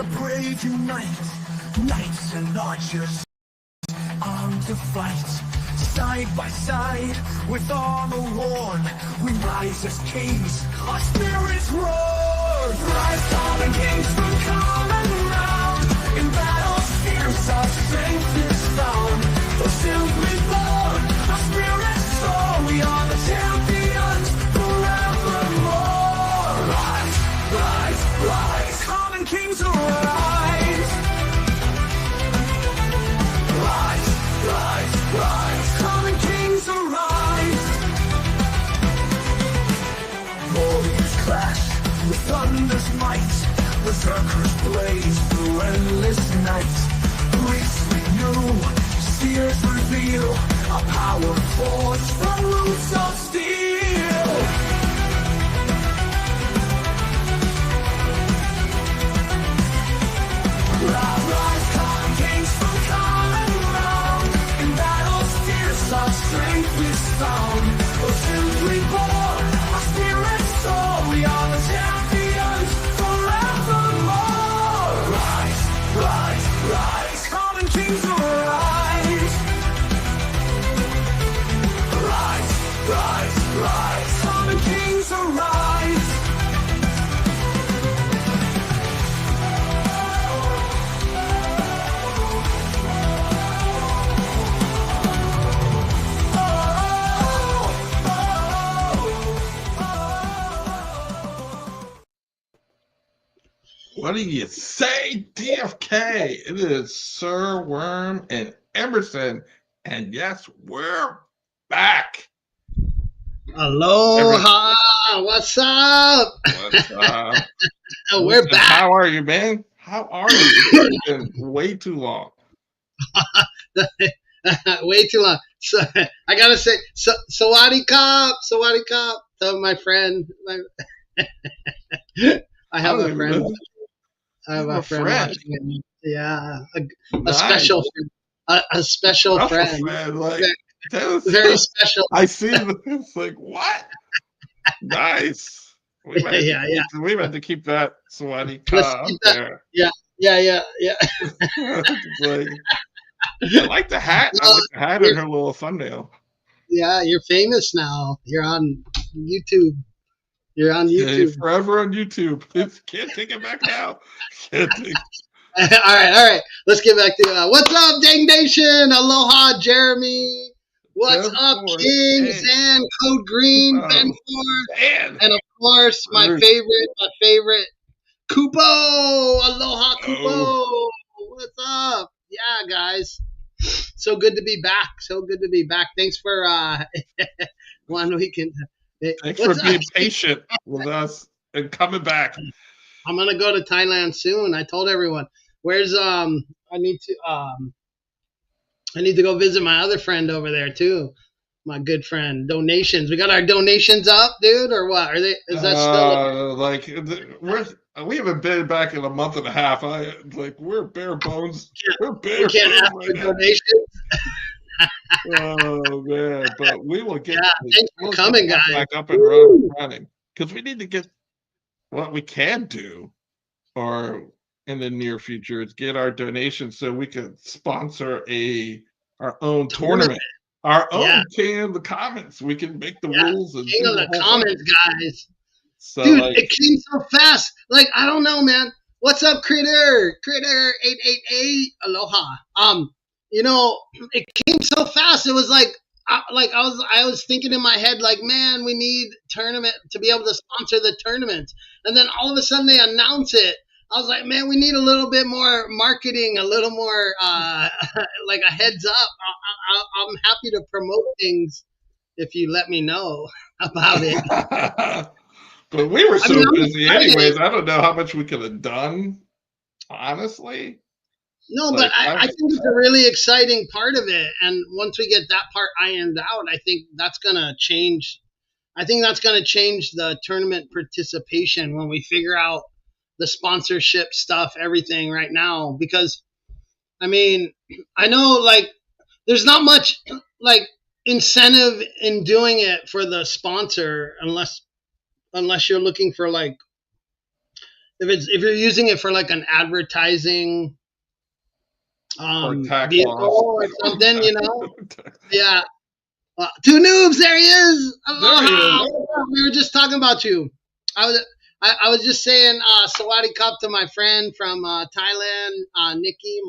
the brave unite, knights and archers armed to fight. Side by side, with armor worn, we rise as kings, our spirits roar. Rise, common kings from common ground. In battles fierce, our strength is found. For simply born, our spirits soar. We are the champions forevermore. Rise, rise, rise, common kings arise. Rise, rise, rise, common kings arise. Warriors clash with thunder's might. Berserkers blaze through endless nights. Greeks renew, seers reveal a power forged from roots of steel. Rise, common kings from common ground. In battles fierce, our strength is found. For simply born, our spirits soar. We are the champions forevermore. Rise, rise, rise, common kings arise. Rise, rise, rise, common kings arise. What do you say, DFK? It is Sir Worm and Emerson, and yes, we're back. Aloha! What's up? What's up? We're back. How are you, man? How are you? It's been way too long. Way too long. So, I gotta say, Sawadee-Kop, Sawadee-Kop. So my friend, I have a friend. I have a friend watching it. Yeah, a Nice. special friend. A special friend. Man, like, Very special. I see it's like, what? Nice. We might we had to keep that Swanee up there. Yeah. It's like, I like the hat. I like the hat in her little thumbnail. Yeah, you're famous now. You're on YouTube. You're on YouTube. Yeah, forever on YouTube. Can't take it back now. Can't take All right. Let's get back to what's up, Dang Nation? Aloha, Jeremy. What's up, King? Hey. Zan, Code Green, Ben Ford, Man. and of course, my favorite, Kupo. Aloha, Kupo. What's up? Yeah, guys. So good to be back. Thanks for 1 weekend. Thanks for being patient with us and coming back. I'm gonna go to Thailand soon. I told everyone. Where's I need to go visit my other friend over there too. My good friend. Donations. We got our donations up, dude, or what? Is that still we haven't been back in a month and a half. We're bare bones. We're bare we can't ask for donations. Oh man, but we will get. Thanks for coming, guys. Back up and running because we need to get what we can do, or in the near future, is get our donations so we can sponsor our own tournament. Our own King of the Comments. We can make the rules and King of the Comments, guys. So, dude, it came so fast. Like, I don't know, man. What's up, Critter 888? Aloha. It came so fast. It was I was thinking in my head, like, man, we need tournament to be able to sponsor the tournament. And then all of a sudden they announce it. I was like, man, we need a little bit more marketing, a little more like a heads up. I'm happy to promote things if you let me know about it. But we were so busy anyways. I don't know how much we could have done, honestly. No, but I think it's a really exciting part of it. And once we get that part ironed out, I think that's going to change. I think that's going to change the tournament participation when we figure out the sponsorship stuff, everything right now. Because, I mean, I know, like, there's not much, like, incentive in doing it for the sponsor unless you're looking for, like, if you're using it for like an advertising Or tax vehicle laws. or something, Yeah. Two noobs, there he is. There he Aloha. is. We were just talking about you. I was just saying Sawadee-Kap to my friend from Thailand, Nikki,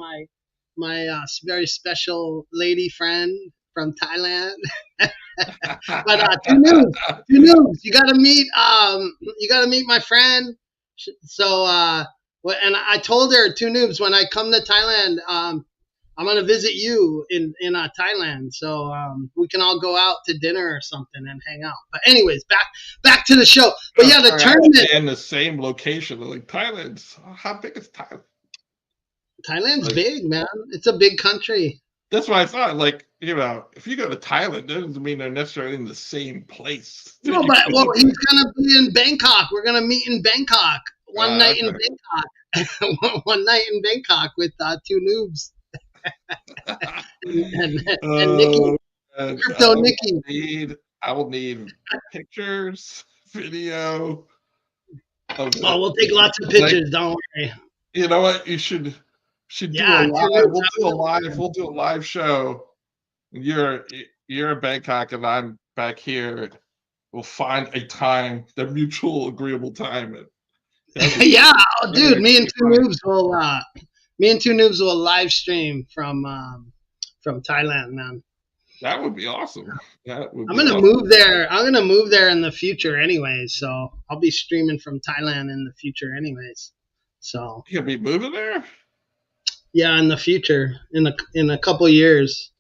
my very special lady friend from Thailand. But two noobs. You gotta meet my friend. So and I told her, two noobs, when I come to Thailand, I'm gonna visit you in Thailand, so we can all go out to dinner or something and hang out. But anyways, back to the show. But yeah, the tournament in the same location. Like Thailand's, how big is Thailand? Thailand's big, man. It's a big country. That's what I thought. Like, if you go to Thailand, that doesn't mean they're necessarily in the same place. No, but he's gonna be in Bangkok. We're gonna meet in Bangkok. One night in Bangkok. One night in Bangkok with two noobs. and Nikki, Crypto Nikki. I will need pictures, video. We'll take lots of pictures. Don't worry. You know what? You should do a live. We'll do a live show. You're in Bangkok and I'm back here. We'll find a time, the mutual agreeable time. Yeah, dude. Me and two noobs will live stream from Thailand, man. That would be awesome. I'm gonna move there. I'm gonna move there in the future, anyways. So I'll be streaming from Thailand in the future, anyways. So you'll be moving there. Yeah, in the future, in a couple years,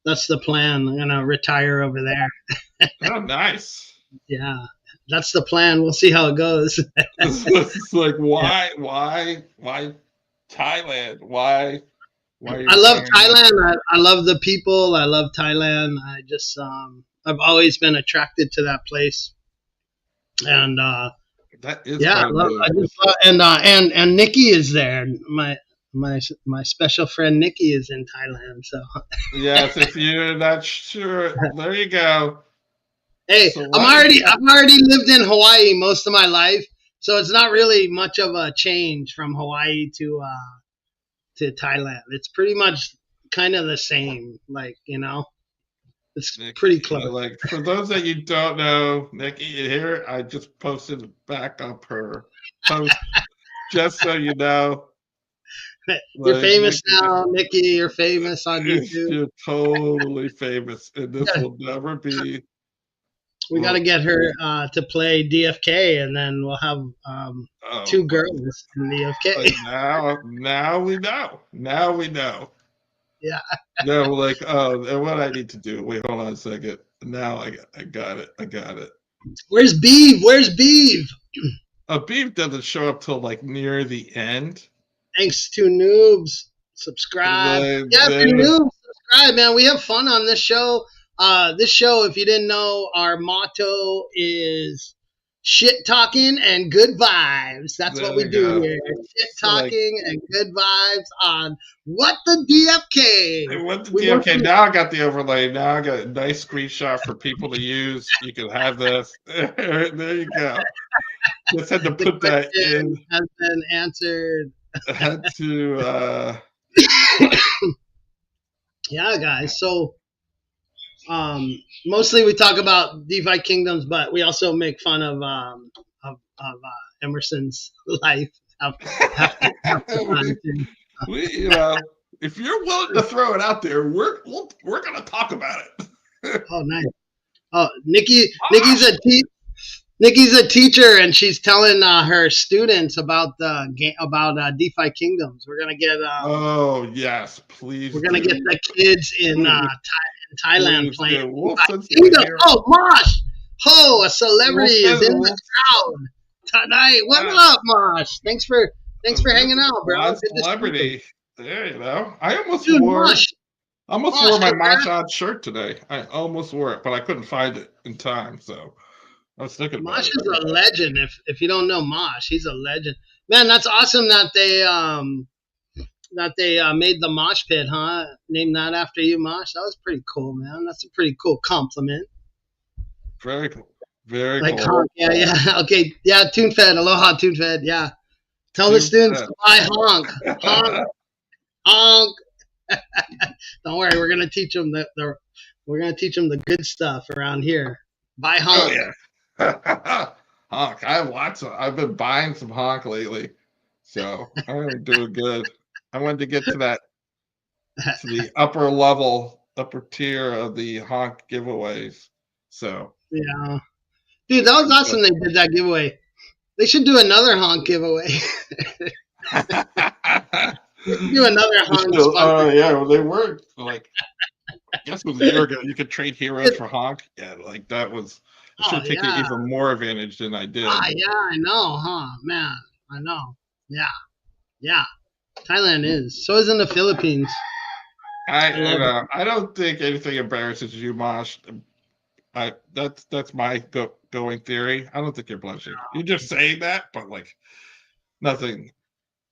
that's the plan. I'm gonna retire over there. Oh, nice. Yeah, that's the plan. We'll see how it goes. It's like, why Thailand? Why? I love Thailand. I love the people. I love Thailand. I just I've always been attracted to that place. And that is and Nikki is there. My special friend Nikki is in Thailand. So yes, if you're not sure, there you go. Hey, so I've already lived in Hawaii most of my life, so it's not really much of a change from Hawaii to Thailand. It's pretty much kind of the same, it's pretty close. Like, for those that you don't know, Nikki, here I just posted back up her post just so you know. You're famous now, Nikki. You're famous on YouTube. You're totally famous, and this will never be. We got to get her to play DFK, and then we'll have two girls in DFK. Now we know. Now we know. Yeah. No, and what I need to do? Wait, hold on a second. Now I got it. Where's Beeve? Beeve doesn't show up till near the end. Thanks to noobs. Subscribe. If you're noobs, subscribe, man. We have fun on this show. This show, if you didn't know, our motto is shit talking and good vibes. That's what we do here. Shit talking and good vibes on What the DFK. What the DFK. Now I got the overlay. Now I got a nice screenshot for people to use. You can have this. There you go. Just had to put that in. Has been answered. I had to. Yeah, guys. So. Mostly we talk about DeFi Kingdoms, but we also make fun of Emerson's life. If you're willing to throw it out there, we're gonna talk about it. Oh, nice. Oh, Nikki's a teacher, and she's telling her students about DeFi Kingdoms. We're gonna get. Oh yes, please. We're gonna get the kids in Thailand playing. Oh, Mosh! Oh, a celebrity is in the crowd tonight. What's up, Mosh? Thanks for hanging out, bro. Celebrity. There you go. I almost Dude, wore Mosh. my Mosh odd shirt today. I almost wore it, but I couldn't find it in time. So I was thinking about Mosh is a legend. If you don't know Mosh, he's a legend. Man, that's awesome that they made the Mosh Pit, huh? Named that after you, Mosh. That was pretty cool, man. That's a pretty cool compliment. Very cool. Very cool. Yeah. Okay. Yeah, TuneFed. Aloha, TuneFed. Yeah. Tell the students to buy honk, honk, honk. Don't worry, we're gonna teach them we're gonna teach them the good stuff around here. Buy honk. Oh yeah. Honk. I've been buying some honk lately. So I'm doing good. I wanted to get to the upper tier of the honk giveaways. So Yeah, dude, that was awesome. They did that giveaway. They should do another honk giveaway. Do another honk. Oh yeah, well, they were like, I guess it was a year ago. You could trade heroes for honk. Yeah, like that was. I should take even more advantage than I did. Yeah, I know, huh, man? I know. Yeah. Thailand is. So is in the Philippines. I don't think anything embarrasses you, Mosh. That's my going theory. I don't think you're blushing. You're just saying that, but like nothing.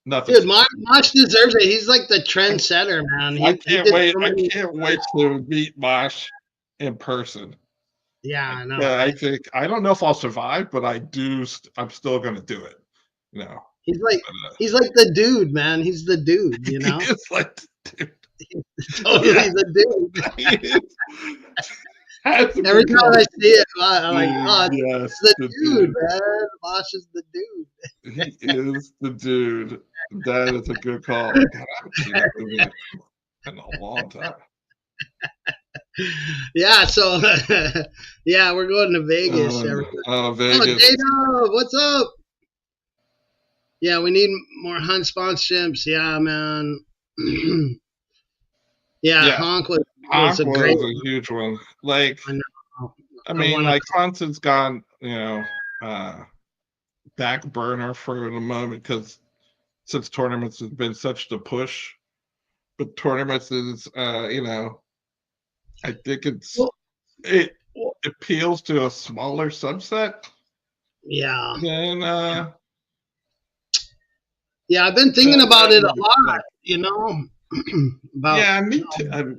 Dude, Mosh deserves it. He's like the trendsetter, man. I can't wait to meet Mosh in person. Yeah, I know. I don't know if I'll survive, but I'm still gonna do it. You know. He's like the dude, man. He's the dude, you know. He's like the dude. Totally the dude. Every time I see it, I'm like, it's the dude, man. Mosh is the dude. He is the dude. That is a good call. God, I haven't seen that movie in a long time. Yeah, so yeah, we're going to Vegas. Vegas. Oh, Dana, what's up? Yeah, we need more hunt sponsorships. Yeah, man. yeah, honk was a great a huge one. Like, I mean, like Hunt's gone, back burner for the moment because since tournaments has been such the push, but tournaments is, I think it appeals to a smaller subset. Yeah. And yeah, I've been thinking about it a lot,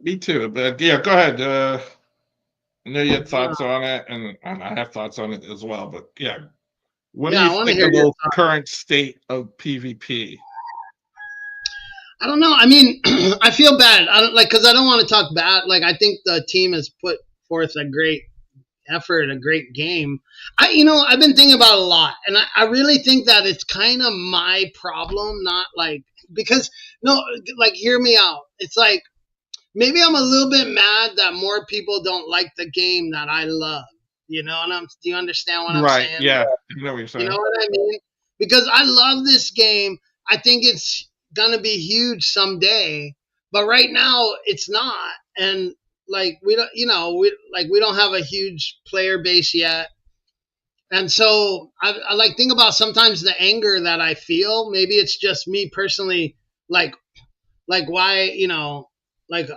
me too. But yeah, go ahead. I know you had thoughts on it, and I have thoughts on it as well. But yeah, what do you think of the current state of PvP? I don't know. I mean, I feel bad. Because I don't want to talk bad. Like, I think the team has put forth a great effort, a great game. I've been thinking about it a lot, and I really think that it's kind of my problem, not like hear me out. It's like maybe I'm a little bit mad that more people don't like the game that I love. Do you understand what I'm saying? Right? Yeah, I know what you're saying. You know what I mean? Because I love this game. I think it's gonna be huge someday, but right now it's not. And like we don't have a huge player base yet. And so I like think about sometimes the anger that I feel. Maybe it's just me personally, like why, like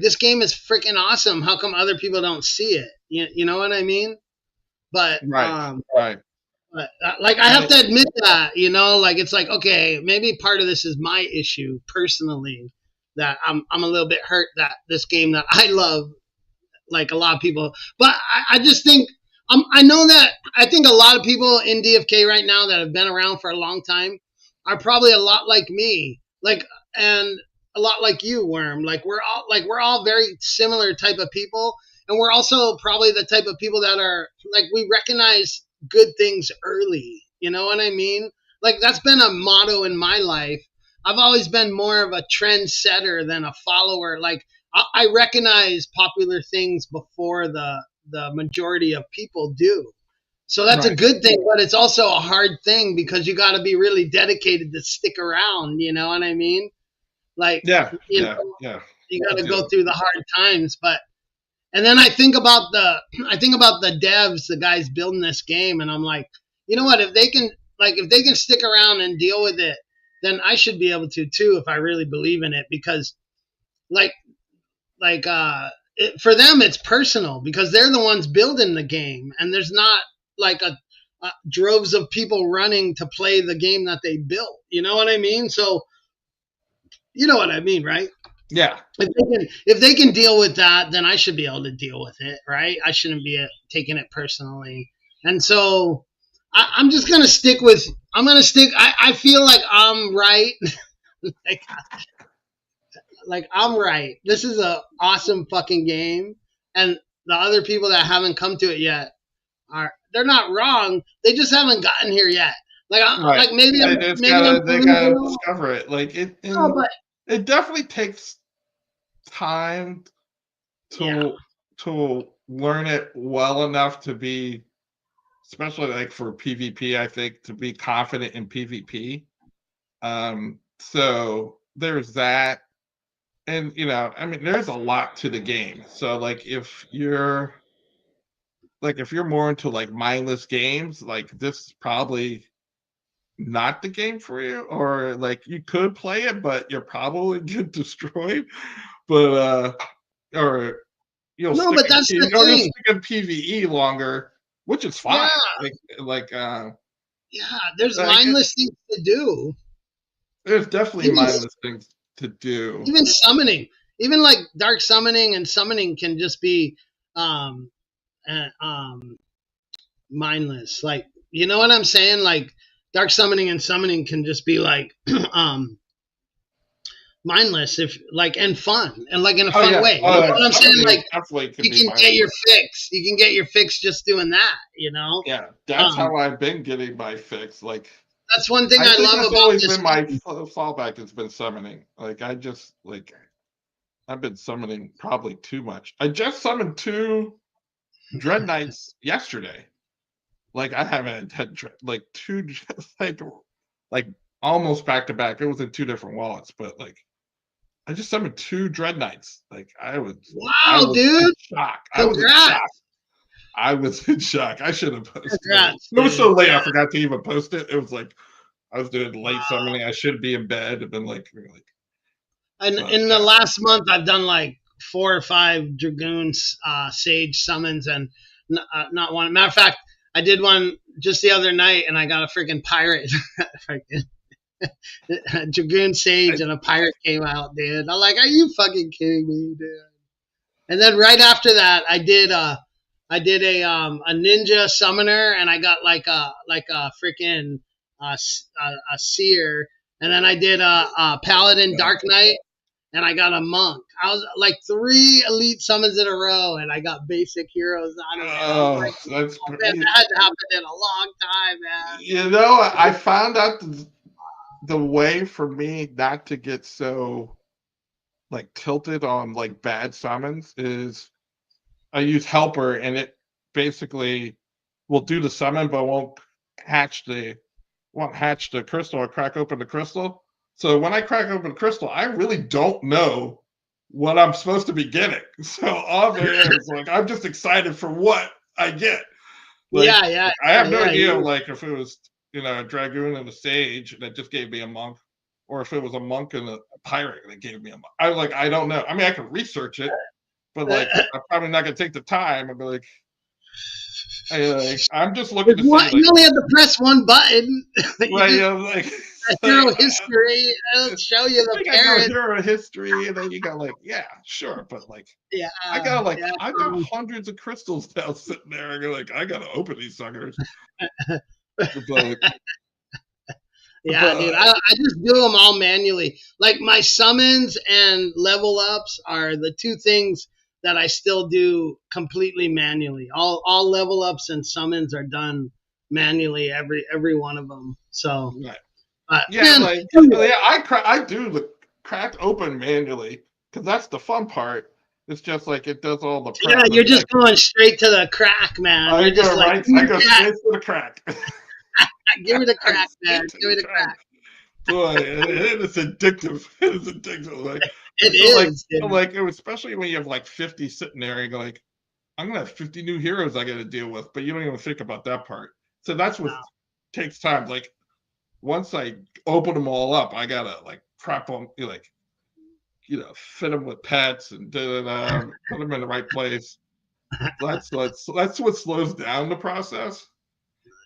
this game is freaking awesome. How come other people don't see it? You know what I mean? But right. But, I have to admit that, it's like, okay, maybe part of this is my issue personally, that I'm a little bit hurt that this game that I love, like a lot of people, but I just think, I think a lot of people in DFK right now that have been around for a long time are probably a lot like me, and a lot like you, Worm. We're all very similar type of people, and we're also probably the type of people that are we recognize good things early. You know what I mean? That's been a motto in my life. I've always been more of a trendsetter than a follower. I recognize popular things before the majority of people do. So that's a good thing, but it's also a hard thing because you got to be really dedicated to stick around. You know what I mean? You got to go through the hard times, and then I think about the devs, the guys building this game, and I'm like, you know what? If they can stick around and deal with it, then I should be able to too if I really believe in it. Because, for them it's personal because they're the ones building the game, and there's not a droves of people running to play the game that they built. You know what I mean? So, you know what I mean, right? Yeah. If they can deal with that, then I should be able to deal with it, right? I shouldn't be taking it personally. And so I'm just gonna stick with. I'm gonna stick. I feel like I'm right. like, like I'm right. This is a awesome fucking game, and the other people that haven't come to it yet they're not wrong. They just haven't gotten here yet. Right. Like maybe They I'm just maybe I'm they gotta delusional. discover it. Like No, and but it definitely takes time yeah, to learn it well enough to be, especially like for PvP, I think, to be confident in PvP. So there's that. And I mean, there's a lot to the game. So like if you're more into like mindless games, like this is probably not the game for you, or like you could play it, but you'll probably get destroyed. But or you'll no, stick but in that's the You'll thing. stick in PvE longer, which is Yeah, fine. Like yeah. There's like it, mindless things to do. there's definitely Even mindless things to do. even summoning, even like dark summoning and summoning can just be um um mindless. Like you know what I'm saying? Like dark summoning and summoning can just be like um mindless if like and fun and like in a Oh fun yeah, way. You oh know yeah. what I'm saying? Summoning Like definitely can you be can get mindless. your fix. You can get your fix just doing that, you know? Yeah, that's Um how I've been getting my fix. Like that's one thing I I think love that's about always this been my game. fallback. Has been summoning. Like I've been summoning probably too much. I just summoned 2 Dread Knights yesterday. Like I haven't had like two like almost back to back. It was in 2 different wallets, but like I just summoned 2 Dread Knights. Like I Wow, was in dude. shock. I was in shock. Congrats. I was in shock. I should have posted it. Congrats, It was dude. so late. Yeah. I forgot to even post it. It was like I was doing late Wow. summoning. I should be in bed. I've been like, And but in the yeah. last month I've done like 4 or 5 dragoons sage summons and not one. Matter of fact, I did one just the other night and I got a freaking pirate. Dragoon Sage and a pirate came out, dude. I'm like, are you fucking kidding me, dude? And then right after that, I did a ninja summoner, and I got like a freaking a seer, and then I did a paladin dark knight, and I got a monk. I was like 3 elite summons in a row, and I got basic heroes out of it. I was Oh, like, that's oh man, great. that hadn't happened in a long time, man. I found out the way for me not to get so like tilted on like bad summons is I use helper, and it basically will do the summon but hatch the won't hatch the crystal or crack open the crystal. So when I crack open the crystal, I really don't know what I'm supposed to be getting. So all there is like I'm just excited for what I get. Like Yeah, yeah, I yeah, have no yeah. idea like if it was a dragoon and a sage that just gave me a monk, or if it was a monk and a pirate that gave me a monk. I don't know. I mean I can research it, but like I'm probably not gonna take the time and be like, I'm just looking to see like You only have to press one button. You right, just like, like hero history. It'll show you the you got go parents. hero history, and then you got like, yeah, sure, but like Yeah, I got hundreds of crystals now sitting there, and you're like, I gotta open these suckers. But yeah, dude. I just do them all manually. Like my summons and level ups are the 2 things that I still do completely manually. All level ups and summons are done manually. Every one of them. So, right. Yeah, man, like yeah, I do the crack open manually because that's the fun part. It's just like it does all the yeah, prep. you're Like just going straight to the crack, man. I You're just go like, right, I go straight to the crack. give me the I crack, man. straight to Give me the the crack. crack. Boy, it's addictive. It is addictive. Like It so, is, dude. especially when you have like 50 sitting there, and go like, I'm gonna have 50 new heroes I got to deal with, but you don't even think about that part. So that's what No. takes time. Like once I open them all up, I gotta like prep them, like fit them with pets and put them in the right place. That's what slows down the process.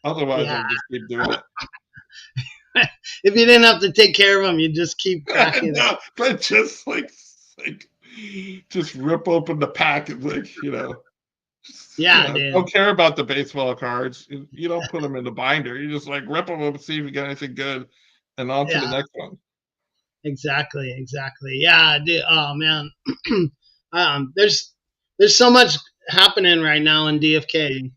Otherwise, I Yeah. would just keep doing it. If you didn't have to take care of them, you just keep cracking it. No, but just like just rip open the pack and like Yeah, dude. Don't care about the baseball cards. You don't put them in the binder. You just like rip them up and see if you got anything good, and on to the Yeah, next one. exactly, exactly. Yeah, dude. Oh man, there's so much happening right now in DFK.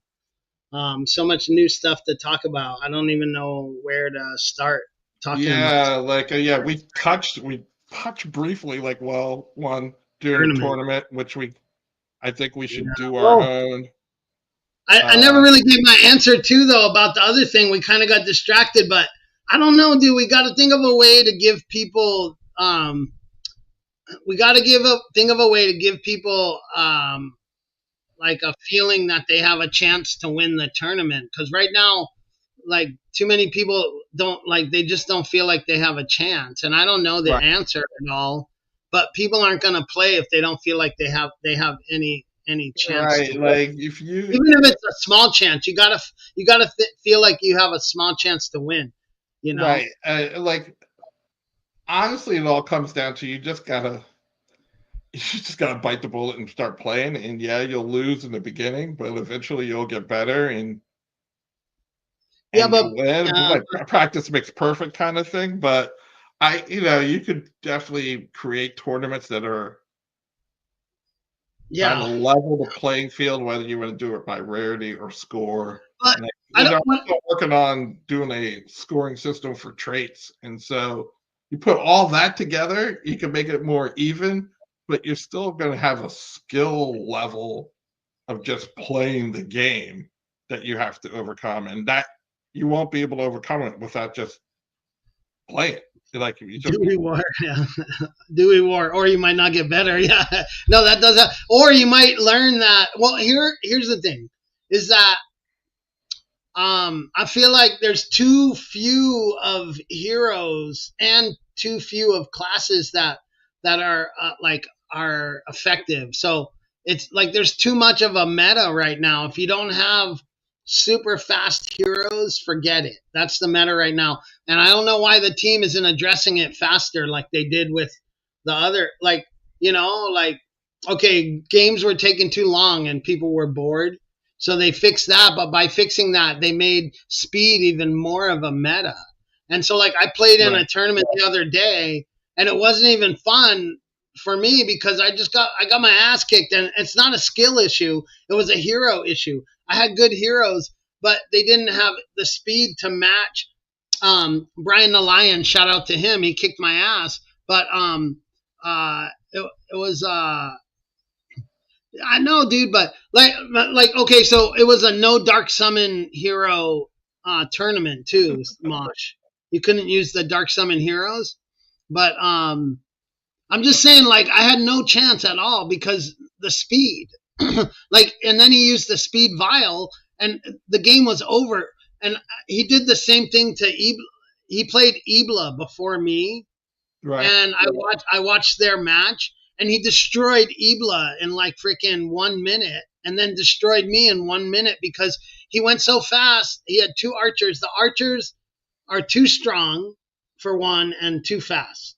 So much new stuff to talk about. I don't even know where to start talking about Yeah, like yeah, we touched briefly like one during the tournament. tournament, which I think we should Yeah. do our Well, own. I never Uh, really gave my answer too, though, about the other thing. We kind of got distracted, but I don't know, dude. We got to think of a way to give people. We got to think of a way to give people like a feeling that they have a chance to win the tournament. Because right now, like too many people don't like they just don't feel like they have a chance. And I don't know the right, answer at all. But people aren't going to play if they don't feel like they have any chance to right. win. Like if you Even if it's a small chance, you gotta feel like you have a small chance to win. You know? right, like honestly, it all comes down to you just gotta bite the bullet and start playing. And yeah, you'll lose in the beginning, but eventually you'll get better Yeah, and but you'll win. But like practice makes perfect kind of thing. But you could definitely create tournaments that are kind yeah, of level the playing field, whether you want to do it by rarity or score. but And I don't. I'm still working on doing a scoring system for traits, and so you put all that together, you can make it more even, but you're still going to have a skill level of just playing the game that you have to overcome, and that you won't be able to overcome it without just playing. Like you just Dewey War, yeah. Dewey War, or you might not get better. Yeah, no, that does that. Or you might learn that. Well, here's the thing, is that I feel like there's too few of heroes and too few of classes that are are effective. So it's like there's too much of a meta right now. If you don't have super fast heroes, forget it. That's the meta right now. And I don't know why the team isn't addressing it faster like they did with the other like okay, games were taking too long and people were bored, so they fixed that, but by fixing that, they made speed even more of a meta. And so, like, I played in right, a tournament the other day, and it wasn't even fun for me because I got my ass kicked, and it's not a skill issue; it was a hero issue. I had good heroes, but they didn't have the speed to match. Brian the Lion, shout out to him, he kicked my ass, but it was I know, dude, but okay, so it was a no dark summon hero tournament too, Mosh. You couldn't use the dark summon heroes, but I'm just saying, like, I had no chance at all because the speed, and then he used the speed vial, and the game was over. And he did the same thing to Ibla. He played Ibla before me, right. and I watched their match, and he destroyed Ibla in like freaking 1 minute, and then destroyed me in 1 minute because he went so fast. He had two archers. The archers are too strong for one and too fast.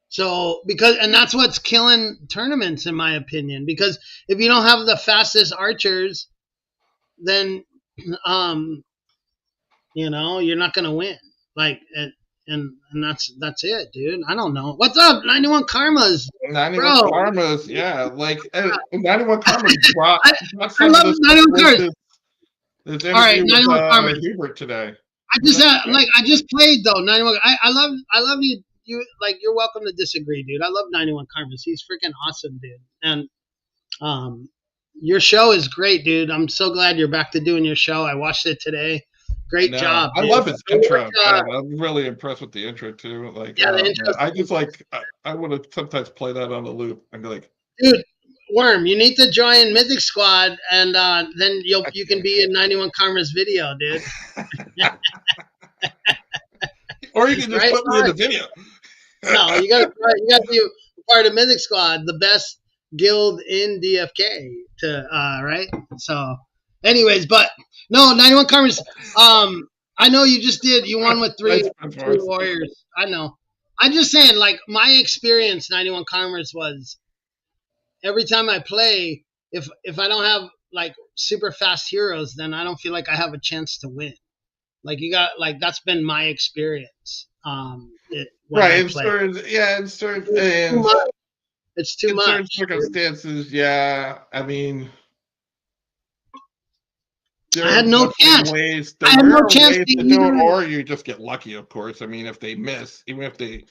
So and that's what's killing tournaments in my opinion. Because if you don't have the fastest archers, then you're not gonna win. Like and that's it, dude. I don't know. What's up, 91 Karmas, 91 bro? Karmas, yeah, like 91 Karmas I, brought I some of love this 91 with Karmas. his All right, interview with 91 Karmas. Hubert today. I Was just that I just played though 91. I love you. You like you're welcome to disagree, dude. I love 91 Karmas. He's freaking awesome, dude. And um, your show is great, dude. I'm so glad you're back to doing your show. I watched it today. Great No, job, I dude. love his Good intro. work, I'm really impressed with the intro too. Like, yeah, the man, intro, I just like I would have sometimes play that on a loop. I'd be like, dude. Worm, you need to join Mythic Squad, and then you can be in 91 Karma's video, dude. or you can just Right? put me in the video. No, you gotta be part of Mythic Squad, the best guild in DFK. Right. So, anyways, but no, 91 Karmas. I know you just did. You won with three warriors. I know. I'm just saying, like my experience, 91 Karmas was every time I play, if I don't have like super fast heroes, then I don't feel like I have a chance to win. Like you got like that's been my experience. When Right, I in play, certain, yeah, in certain, it's too and much. It's too in certain much. circumstances, yeah. I mean, I there are had no definitely chance. ways. I There had no are chance ways to to do it, even. or you just get lucky, of course. I mean, if they miss, even if they,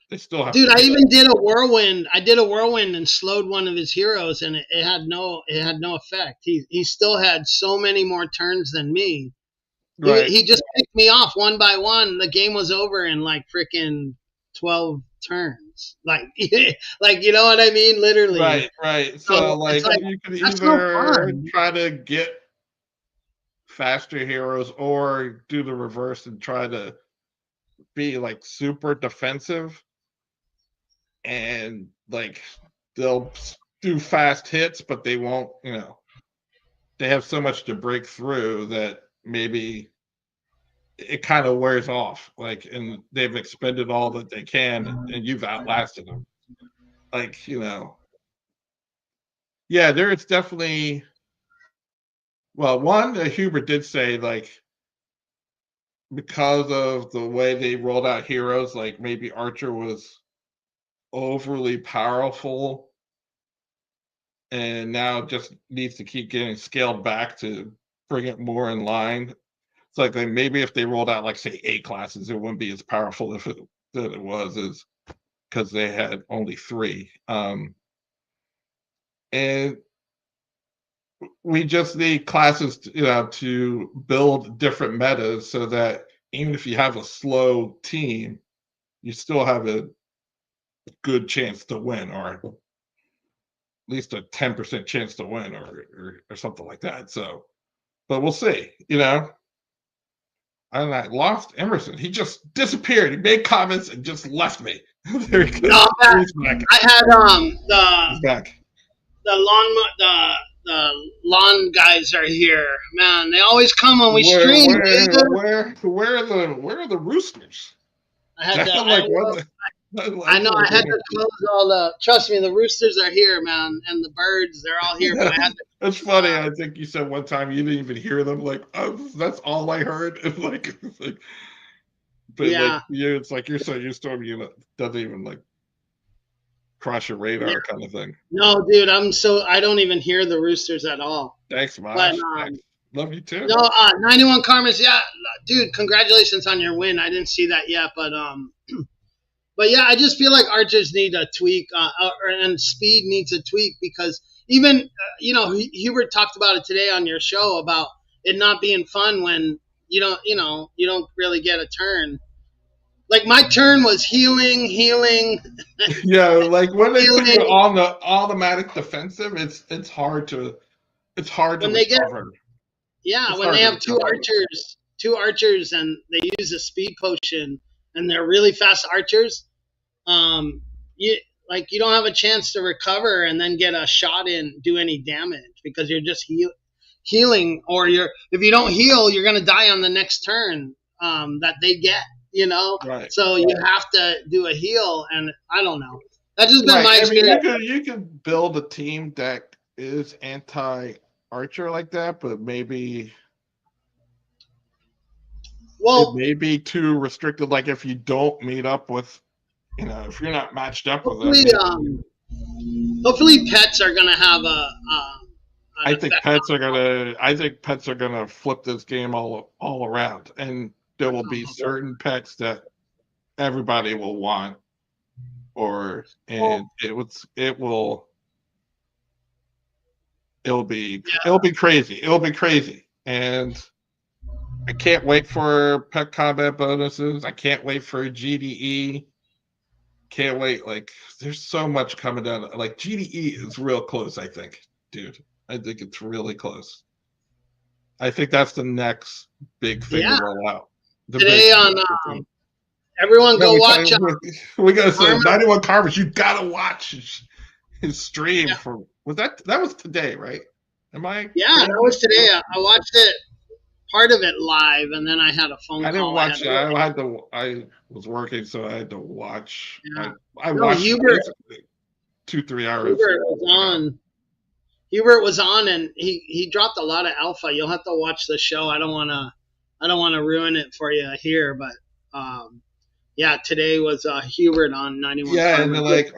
they still have Dude, to I hit. even did a whirlwind. I did a whirlwind and slowed one of his heroes, and it had no effect. He still had so many more turns than me. Right, He just picked me off one by one. The game was over in like freaking 12 turns. Like like you know what I mean? Literally. right. So, So it's like, like you could that's no either fun. try to get faster heroes, or do the reverse and try to be like super defensive, and like they'll do fast hits, but they won't. They have so much to break through that maybe it kind of wears off, like, and they've expended all that they can, and you've outlasted them. Like, yeah, there is definitely. Well, one, Hubert did say, like, because of the way they rolled out heroes, like maybe Archer was overly powerful, and now just needs to keep getting scaled back to bring it more in line. It's like maybe if they rolled out, like, say, A classes, it wouldn't be as powerful if it that it was, is because they had only three. And we just need classes to build different metas, so that even if you have a slow team, you still have a good chance to win, or at least a 10% chance to win, or something like that. So, but we'll see. And I lost Emerson. He just disappeared. He made comments and just left me. There he No, goes. I'm back. He's back. I had He's back. the lawn guys are here. Man, they always come when we Where stream, where dude. where are the roosters? I had to That's I like well, what I know I had the, to close all the. Trust me, the roosters are here, man, and the birds, they're all here. But I had to. That's funny. I think you said one time you didn't even hear them. Like, oh, that's all I heard. But like Yeah, you, it's like you're so used to them, doesn't even like cross your yeah. radar, kind of thing. No, dude, I don't even hear the roosters at all. Thanks, But Mosh. Thanks. Love you too. no, 91 Karmas, yeah, dude, congratulations on your win. I didn't see that yet, but yeah, I just feel like archers need a tweak, and speed needs a tweak because even Hubert talked about it today on your show about it not being fun when you don't really get a turn. Like my turn was healing, Yeah, like when they put you healing. on the automatic defensive, it's hard to When they get recover. Yeah, It's when they hard to have recover. two archers, and they use a speed potion, and they're really fast archers, um, you you don't have a chance to recover and then get a shot in, do any damage because you're just healing, or if you don't heal, you're gonna die on the next turn that they get. Right. So you have to do a heal, and I don't know. That's just been Right. my I mean, you experience. could you could build a team that is anti-archer like that, but maybe it Well, may be too restricted. Like if you don't meet up with, if you're not matched up with them, hopefully, maybe. hopefully pets are gonna have an I think effect. pets are gonna. I think pets are gonna flip this game all around, and there will be certain pets that everybody will want, Well, and it'll be yeah. it'll be crazy. It'll be crazy, and I can't wait for pet combat bonuses. I can't wait for GDE. Can't wait. Like, there's so much coming down. Like, GDE is real close, I think, dude. I think it's really close. I think that's the next big thing to Yeah. roll out. The Today big on thing. everyone Yeah, go watch we gotta say Armor. 91 Carvers. You gotta watch his stream Yeah, for that was today, right? Am I yeah, that crazy? was today. I watched it, part of it live, and then I had a phone I didn't call. I had watch it. to. I was working, so I had to watch. Yeah. I No, watched basically 2-3 hours Hubert was ago. on. Hubert was on, and he dropped a lot of alpha. You'll have to watch the show. I don't want to ruin it for you here, but yeah, today was Hubert on 91 Yeah, and Carbon. then like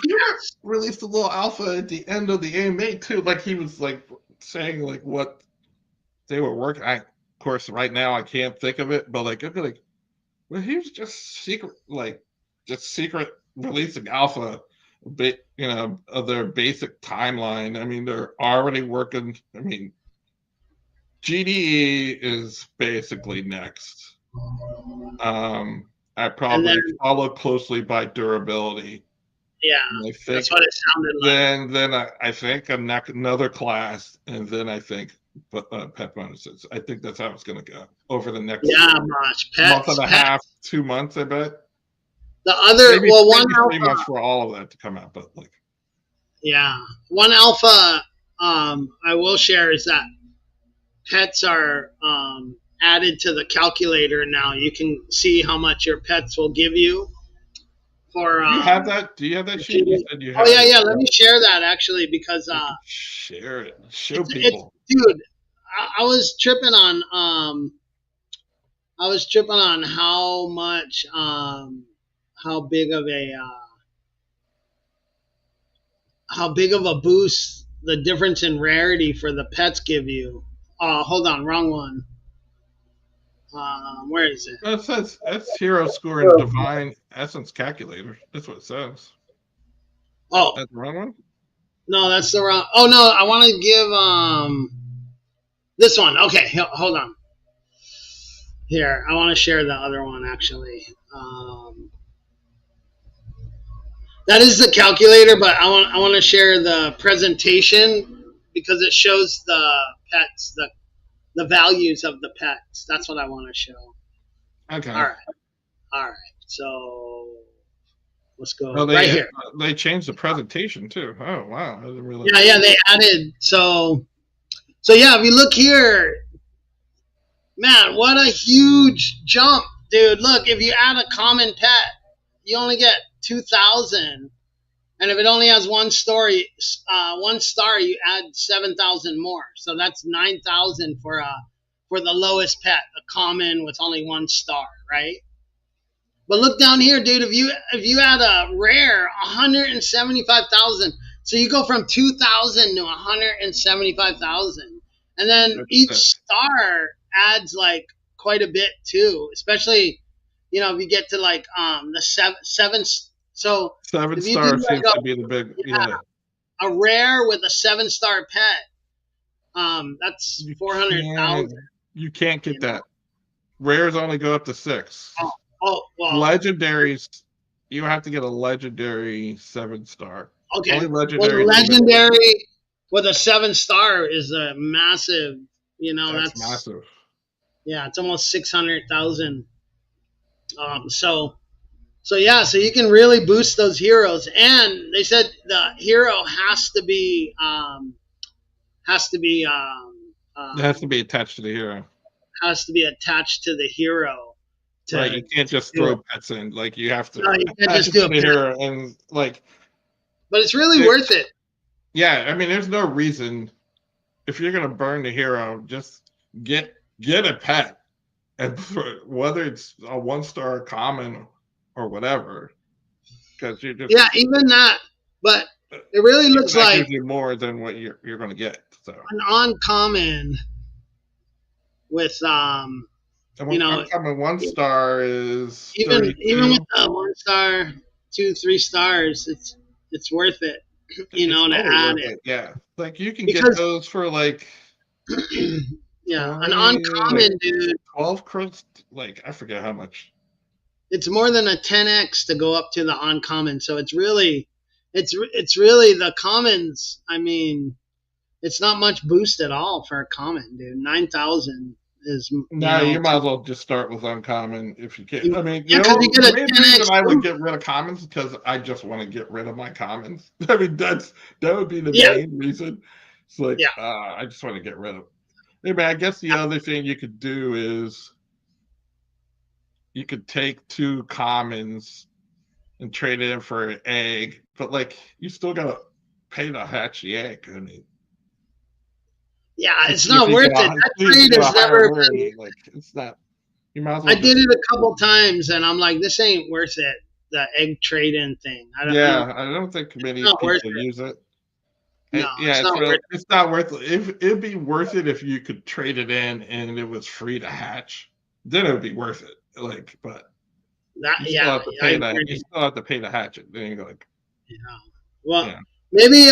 Hubert released a little alpha at the end of the AMA too. Like he was like saying like what they were working. Of course, right now I can't think of it, but like I'd be like, well, he was just secret releasing alpha, bit of their basic timeline. I mean, they're already working. I mean, GDE is basically next. I And then probably follow closely by durability. yeah, And I think that's what it sounded like. then I think another class, and then I think pet bonuses. I think that's how it's going to go over the next Yeah, Mosh. month and Pets, a pets. half, 2 months. I bet The other, maybe well, one 3 alpha, months for all of that to come out. But like, yeah, one alpha. I will share is that pets are added to the calculator now. You can see how much your pets will give you for. do you have that? Do you have that sheet? You said you Oh had yeah, it. yeah. Let me share that actually because You can share it. Show it's people. dude. I was tripping on I was tripping on how much how big of a how big of a boost the difference in rarity for the pets give you. Hold on, wrong one. Where is it? It says that's hero score and divine essence calculator. That's what it says. Oh That's the wrong one. no, that's the wrong. Oh no, I want to give this one. Okay, hold on. Here, I want to share the other one actually. That is the calculator, but I want to share the presentation because it shows the pets, the values of the pets. That's what I want to show. Okay. All right. All right. So let's go Well, right here. they changed the presentation too. Oh wow, I didn't really. Yeah, yeah, they added so yeah, if you look here, man, what a huge jump, dude. Look, if you add a common pet, you only get 2,000. And if it only has one star, you add 7,000 more. So that's 9,000 for the lowest pet, a common with only one star, right? But look down here, dude. If you add a rare, 175,000. So you go from 2,000 to 175,000, and then each star adds like quite a bit too. Especially, if you get to like the seven. So 7-star like seems to be the big a rare with a 7-star pet, that's 400,000. You can't get that. Rares only go up to 6. Oh well. Legendaries, you have to get a legendary 7-star. Okay. Only legendary. Well, legendary with a 7-star is a massive. That's massive. Yeah, it's almost 600,000. So yeah, so you can really boost those heroes, and they said the hero has to be It has to be attached to the hero. Has to be attached to the hero. Right, you can't just throw pets in. Like you have to. No, you can't just do a hero and like. But it's really worth it. Yeah, I mean, there's no reason if you're gonna burn the hero, just get a pet, and whether it's a 1-star common or whatever, because you just even that. But it really looks like gives you more than what you're going to get. So an uncommon with uncommon 1-star is even 32. even with a 1-star, 2-3 stars, it's worth it. To add it. Yeah, like you can get those for like. Yeah, an uncommon, dude. 12 crust, like I forget how much. It's more than a 10x to go up to the uncommon. So it's really the commons. I mean, it's not much boost at all for a common, dude. 9,000 is. You might as well just start with uncommon if you can. I mean, you get the a main 10x reason I would get rid of commons because I just want to get rid of my commons. I mean, that would be the main reason. It's like I just want to get rid of. Maybe I guess the other thing you could do is you could take 2 commons and trade it in for an egg, but like you still gotta pay to hatch the egg. I mean, Yeah, to it's see if not you worth get it. a, That see if you trade get a has higher never been. rate. Like it's not. You might as I well did just. it a couple times, and I'm like, this ain't worth it. The egg trade-in thing. I don't. Yeah, I don't think It's many not worth people it. use it. No, Yeah, it's not worth it. it's not worth it. If it'd be worth it if you could trade it in and it was free to hatch, then it would be worth it. Like, but That, you still yeah, have to I pay that. You agree. still have to pay to hatch it. Then you're like, Yeah. Well, yeah, maybe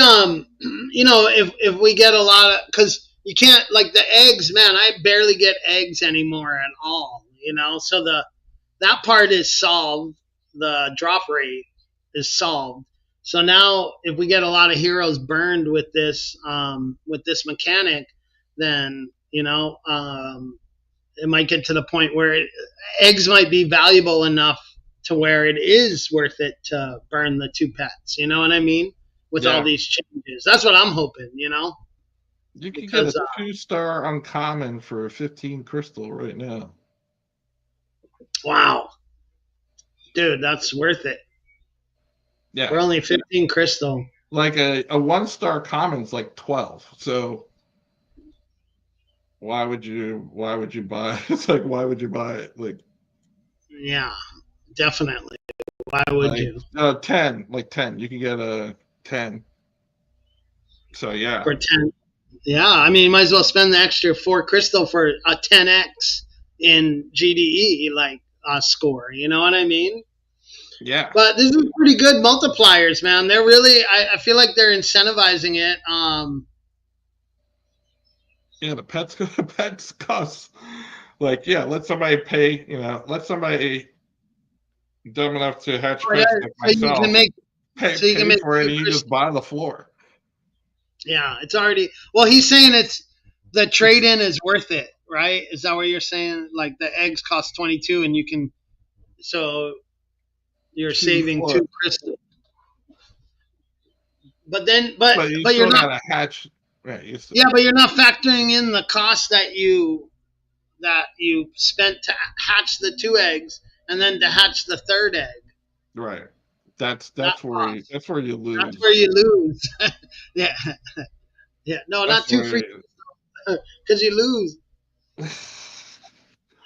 if we get a lot of, because you can't, like, the eggs, man. I barely get eggs anymore at all. So that part is solved. The drop rate is solved. So now, if we get a lot of heroes burned with this mechanic, then it might get to the point where eggs might be valuable enough to where it is worth it to burn the two pets. You know what I mean? With all yeah. these changes, that's what I'm hoping. You can get a Because 2-star uncommon for 15 crystal right now. wow, dude, that's worth it. Yeah, For only 15 crystal. like a 1-star common's like 12. So why would you buy? It's like why would you buy it? Yeah, definitely. Why would Like you? 10, like 10. You can get a 10. So yeah, For 10? Yeah, I mean, you might as well spend the extra 4 crystal for a 10x in GDE, like, score. You know what I mean? yeah, But this is pretty good multipliers, man. They're really, I feel like they're incentivizing it. yeah. The pets, pets cost. Like yeah, let somebody pay. Let somebody dumb enough to hatch Oh, yeah, pets like so you can myself make, pay for it, 2 and you just crystal. buy the floor. Yeah, it's already, well, he's saying it's, the trade in is worth it, right? Is that what you're saying? Like the eggs cost 22 and you can, so you're Two saving floor, 2 crystal. But then, but but you but you're still not, gotta hatch. Right, you still, yeah, but you're not factoring in the cost that you spent to hatch the 2 eggs and then to hatch the 3rd egg. right. That cost. That's where you That's lose. where you lose. Yeah, yeah. No, That's not 2 where. free because you lose.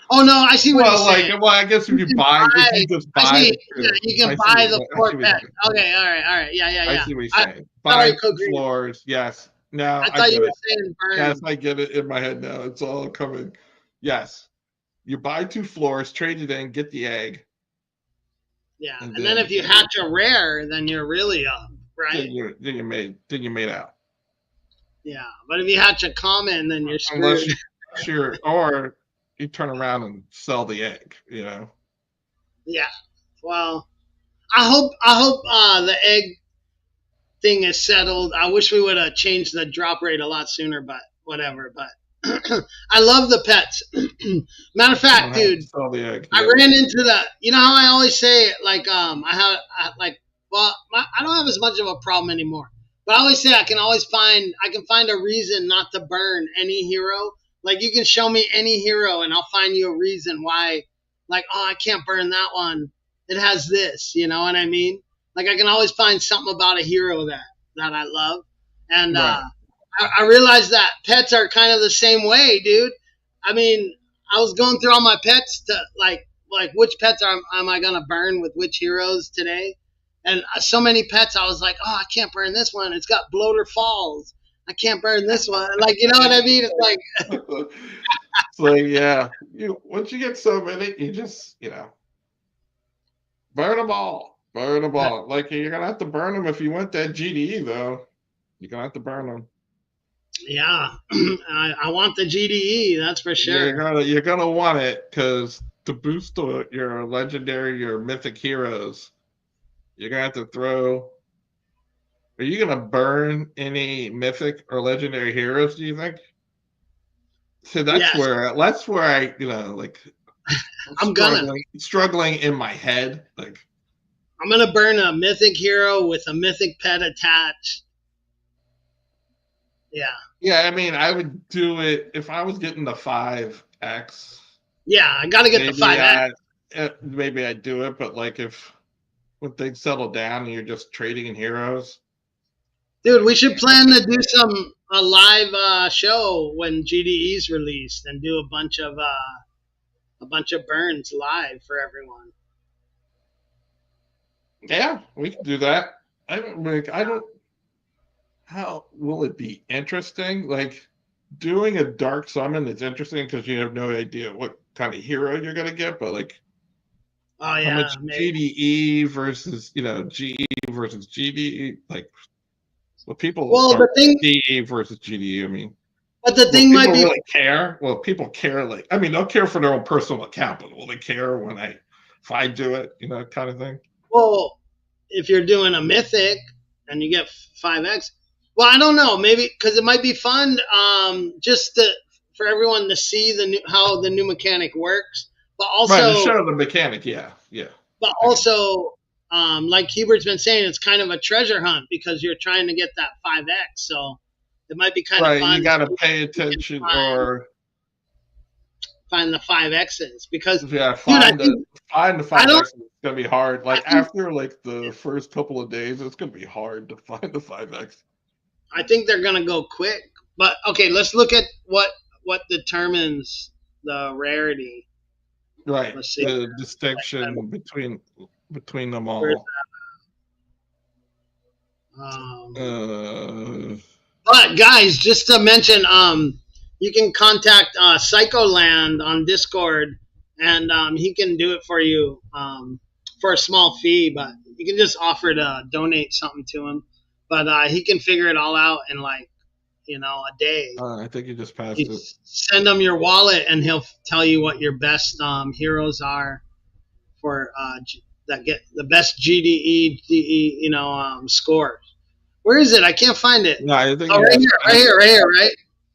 Oh no, I see what he's Well, saying. I guess You can if buy. you just I buy see. the Yeah, 2, you can buy the I see 4 what packs. Okay, all right, all right. Yeah, yeah, I yeah. see what he's I saying. sorry, Buy 2 Kogri. floors. Yes. Now I I thought you get were it. saying Yes, burn. I get it in my head now. It's all coming. Yes. You buy 2 floors, trade it in, get the egg, Yeah, and and then if then you hatch a rare, then you're really up, right? then you made out. Yeah, but if you hatch a common, then you're Unless screwed. you sure or you turn around and sell the egg. Yeah. Well, I hope the egg thing is settled. I wish we would have changed the drop rate a lot sooner, but whatever. But I love the pets. Matter of You don't fact, have to dude, sell the egg. I Yep. ran into the. You know how I always say like like, well, I don't have as much of a problem anymore. But I always say I can find a reason not to burn any hero. Like you can show me any hero and I'll find you a reason why. Like, oh, I can't burn that one. It has this. You know what I mean? Like I can always find something about a hero that I love. And Right. I realize that pets are kind of the same way, dude. I mean, I was going through all my pets to like which pets am I gonna burn with which heroes today, and so many pets I was like, oh, I can't burn this one. It's got Bloater Falls. I can't burn this one. Like you know what I mean? It's like So yeah, once you get so many, you just burn them all. Burn them all. Like you're gonna have to burn them if you want that GDE though. You're gonna have to burn them. yeah, I want the GDE. That's for sure. You're gonna want it because to boost your legendary, your mythic heroes, you're gonna have to throw. Are you gonna burn any mythic or legendary heroes? Do you think? So Yes, that's where I like I'm gonna. struggling in my head. Like I'm gonna burn a mythic hero with a mythic pet attached. Yeah, yeah, I mean, I would do it if I was getting the 5x. yeah. I gotta get the Maybe 5X. maybe I'd do it, but like if when things settle down and you're just trading in heroes, Dude, we should plan to do some a live show when GDE's released and do a bunch of burns live for everyone. Yeah, we can do that. I don't. How will it be interesting? Like doing a dark summon is interesting because you have no idea what kind of hero you're gonna get, but like Oh how yeah, much maybe. GDE versus GE versus GDE, like what people Well, are DE versus GDE. I mean, the will thing might people be. really care? Well, people care. Like, I mean, they'll care for their own personal account, but will they care when if I do it? Kind of thing. Well, if you're doing a mythic and you get 5x, well, I don't know, maybe because it might be fun, just for everyone to see how the new mechanic works, but Right, to also, show the mechanic. Yeah, yeah. but I get it. also, like Hubert's been saying, it's kind of a treasure hunt because you're trying to get that 5x. So it might be kind of Right, you fun got to to pay attention, find, or find the 5x's because, yeah, dude, find the I five don't, X. It's gonna be hard. I Like think, after like the first couple of days, it's gonna be hard to find the 5X. I think they're gonna go quick. But okay, let's look at what determines the rarity. Right, Let's see. the distinction between them Where's all. that? Uh, But guys, just to mention, you can contact Psycholand on Discord, and he can do it for you for a small fee. But you can just offer to donate something to him. But he can figure it all out in like a day. I think you just You passed it. send him your wallet, and he'll tell you what your best heroes are for that get the best GDE scores. Where is it? I can't find it. No, I think Oh, you right just here, right passed here, it. right here, right.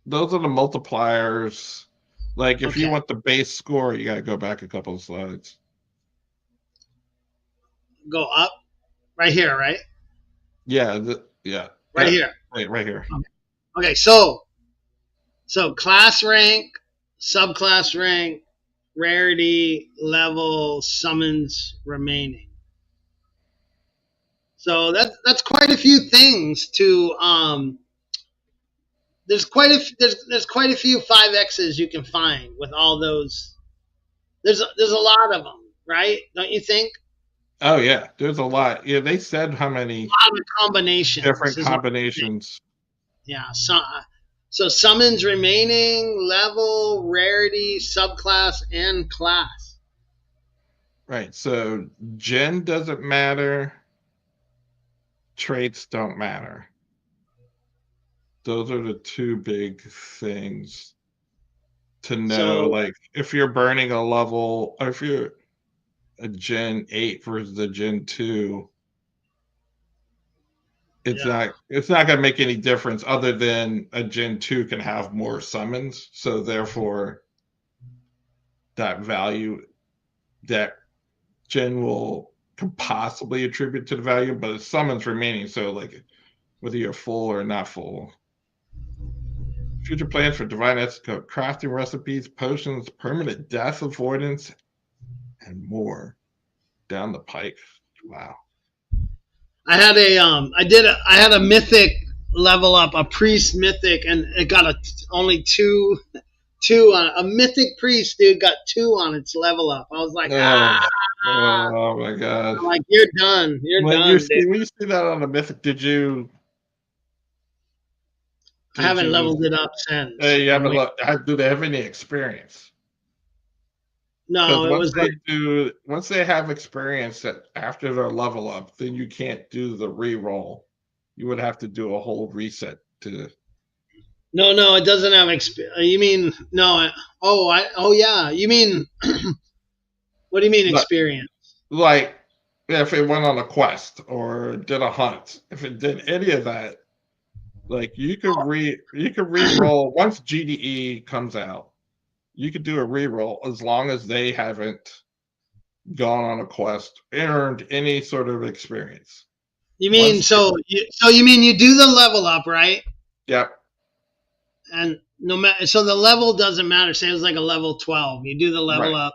Those are the multipliers. Like if you Okay, want the base score, you got to go back a couple of slides. go up. Right here, right. Yeah, yeah, Right yeah. here. Wait, right here. Okay, so class rank, subclass rank, rarity, level, summons remaining. So that's quite a few things to there's quite a few 5x's you can find with all those. There's a lot of them, right? Don't you think? Oh yeah, there's a lot. Yeah, they said how many A lot of combinations different is what I think. combinations. Yeah. So summons remaining, level, rarity, subclass, and class. Right. So gen doesn't matter. Traits don't matter. Those are the two big things to know. So Like if you're burning a level, or if you're a Gen 8 versus a Gen 2, yeah, it's not gonna make any difference other than a Gen 2 can have more summons. So therefore that value that Gen will can possibly attribute to the value, but it's summons remaining. So like whether you're full or not full. Future plans for divine escort, crafting recipes, potions, permanent death avoidance, and more down the pike. Wow. I had I had a mythic level up, a priest mythic, and it got only two on a mythic priest, dude, got 2 on its level up. I was like, Oh, oh my God. I'm like, you're done, dude. When you see that on the mythic, I did haven't you leveled it up since. you I'm haven't waiting. do they have any experience? Because No, it was like, once they have experience that after their level up, then you can't do the re-roll. You would have to do a whole reset to no, it doesn't have experience. You mean no? Oh yeah. You mean what do you mean like experience? like if it went on a quest or did a hunt, if it did any of that, like you could re-roll once GDE comes out. You could do a re-roll as long as they haven't gone on a quest, earned any sort of experience. You mean Once, so you mean you do the level up, right? yep, And no matter, so the level doesn't matter. Say it was like a level 12. You do the level right. up,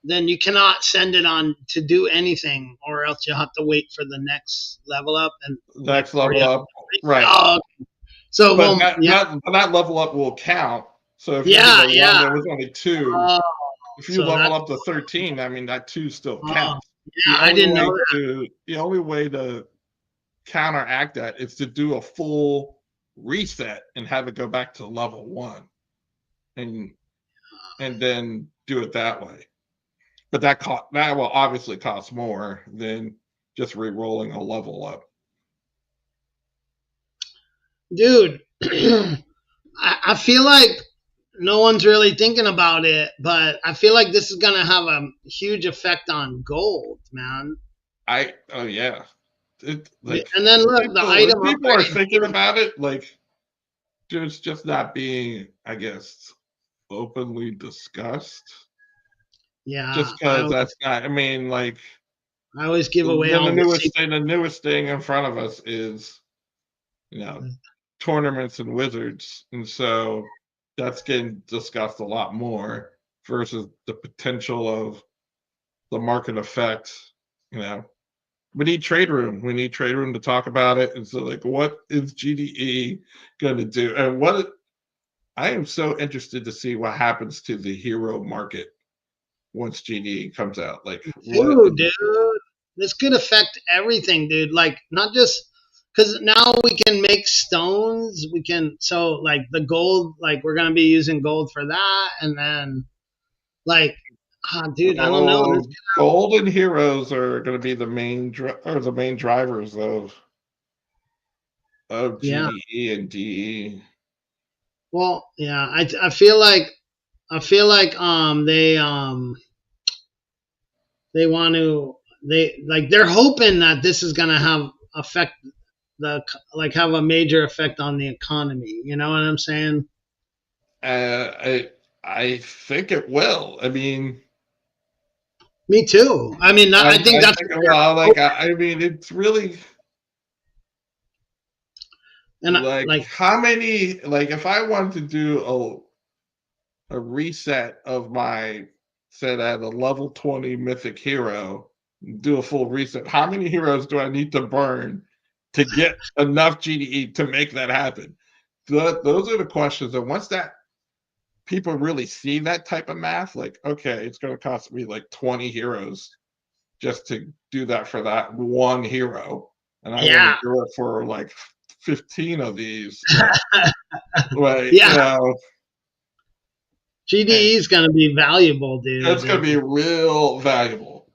then you cannot send it on to do anything, or else you'll have to wait for the next level up and Next or level you have up, to, right? oh, okay. So, But well, yeah, that level up will count. So if you did yeah, a one yeah. that was only 2, Oh, if you so level that's up to 13, I mean that 2 still oh, counts. yeah. I didn't know that. The only way to counteract that is to do a full reset and have it go back to level 1, and then do it that way. But that will obviously cost more than just re-rolling a level up. Dude. I feel like no one's really thinking about it, but I feel like this is gonna have a huge effect on gold, man. Oh yeah, like And then look, the if item people are upgrade. thinking about it, like it's just not being, I guess, openly discussed. Yeah, Just because that's not. I mean, like I always give away then all the the newest thing in front of us is, you know, tournaments and wizards, and so that's getting discussed a lot more versus the potential of the market effect. You know, we need trade room. We need trade room to talk about it. And so, like, what is GDE going to do? And I am so interested to see what happens to the hero market once GDE comes out. Like, what? dude. This could affect everything, dude. Like not just because now we can make stones. We can like the gold. Like we're gonna be using gold for that, and then like, dude, I don't know. Oh, gold and heroes are going to be the main drivers of Yeah. GDE and DE. Well, yeah. I feel like they want to they're hoping that this is gonna have affect have a major effect on the economy. You know what I'm saying? I think it will. I mean, Me too. I mean, I think I that's think what it they're will. Like, hoping. I mean, it's really And like how many, like, if I wanted to do a reset of my set at a level 20 mythic hero, do a full reset, how many heroes do I need to burn to get enough GDE to make that happen? Those are the questions. And once that people really see that type of math, like, okay, it's going to cost me like 20 heroes just to do that for that one hero, and I want to yeah, do it for like 15 of these. Like, you yeah. know, and GDE is gonna be valuable, dude. it's going to be real valuable.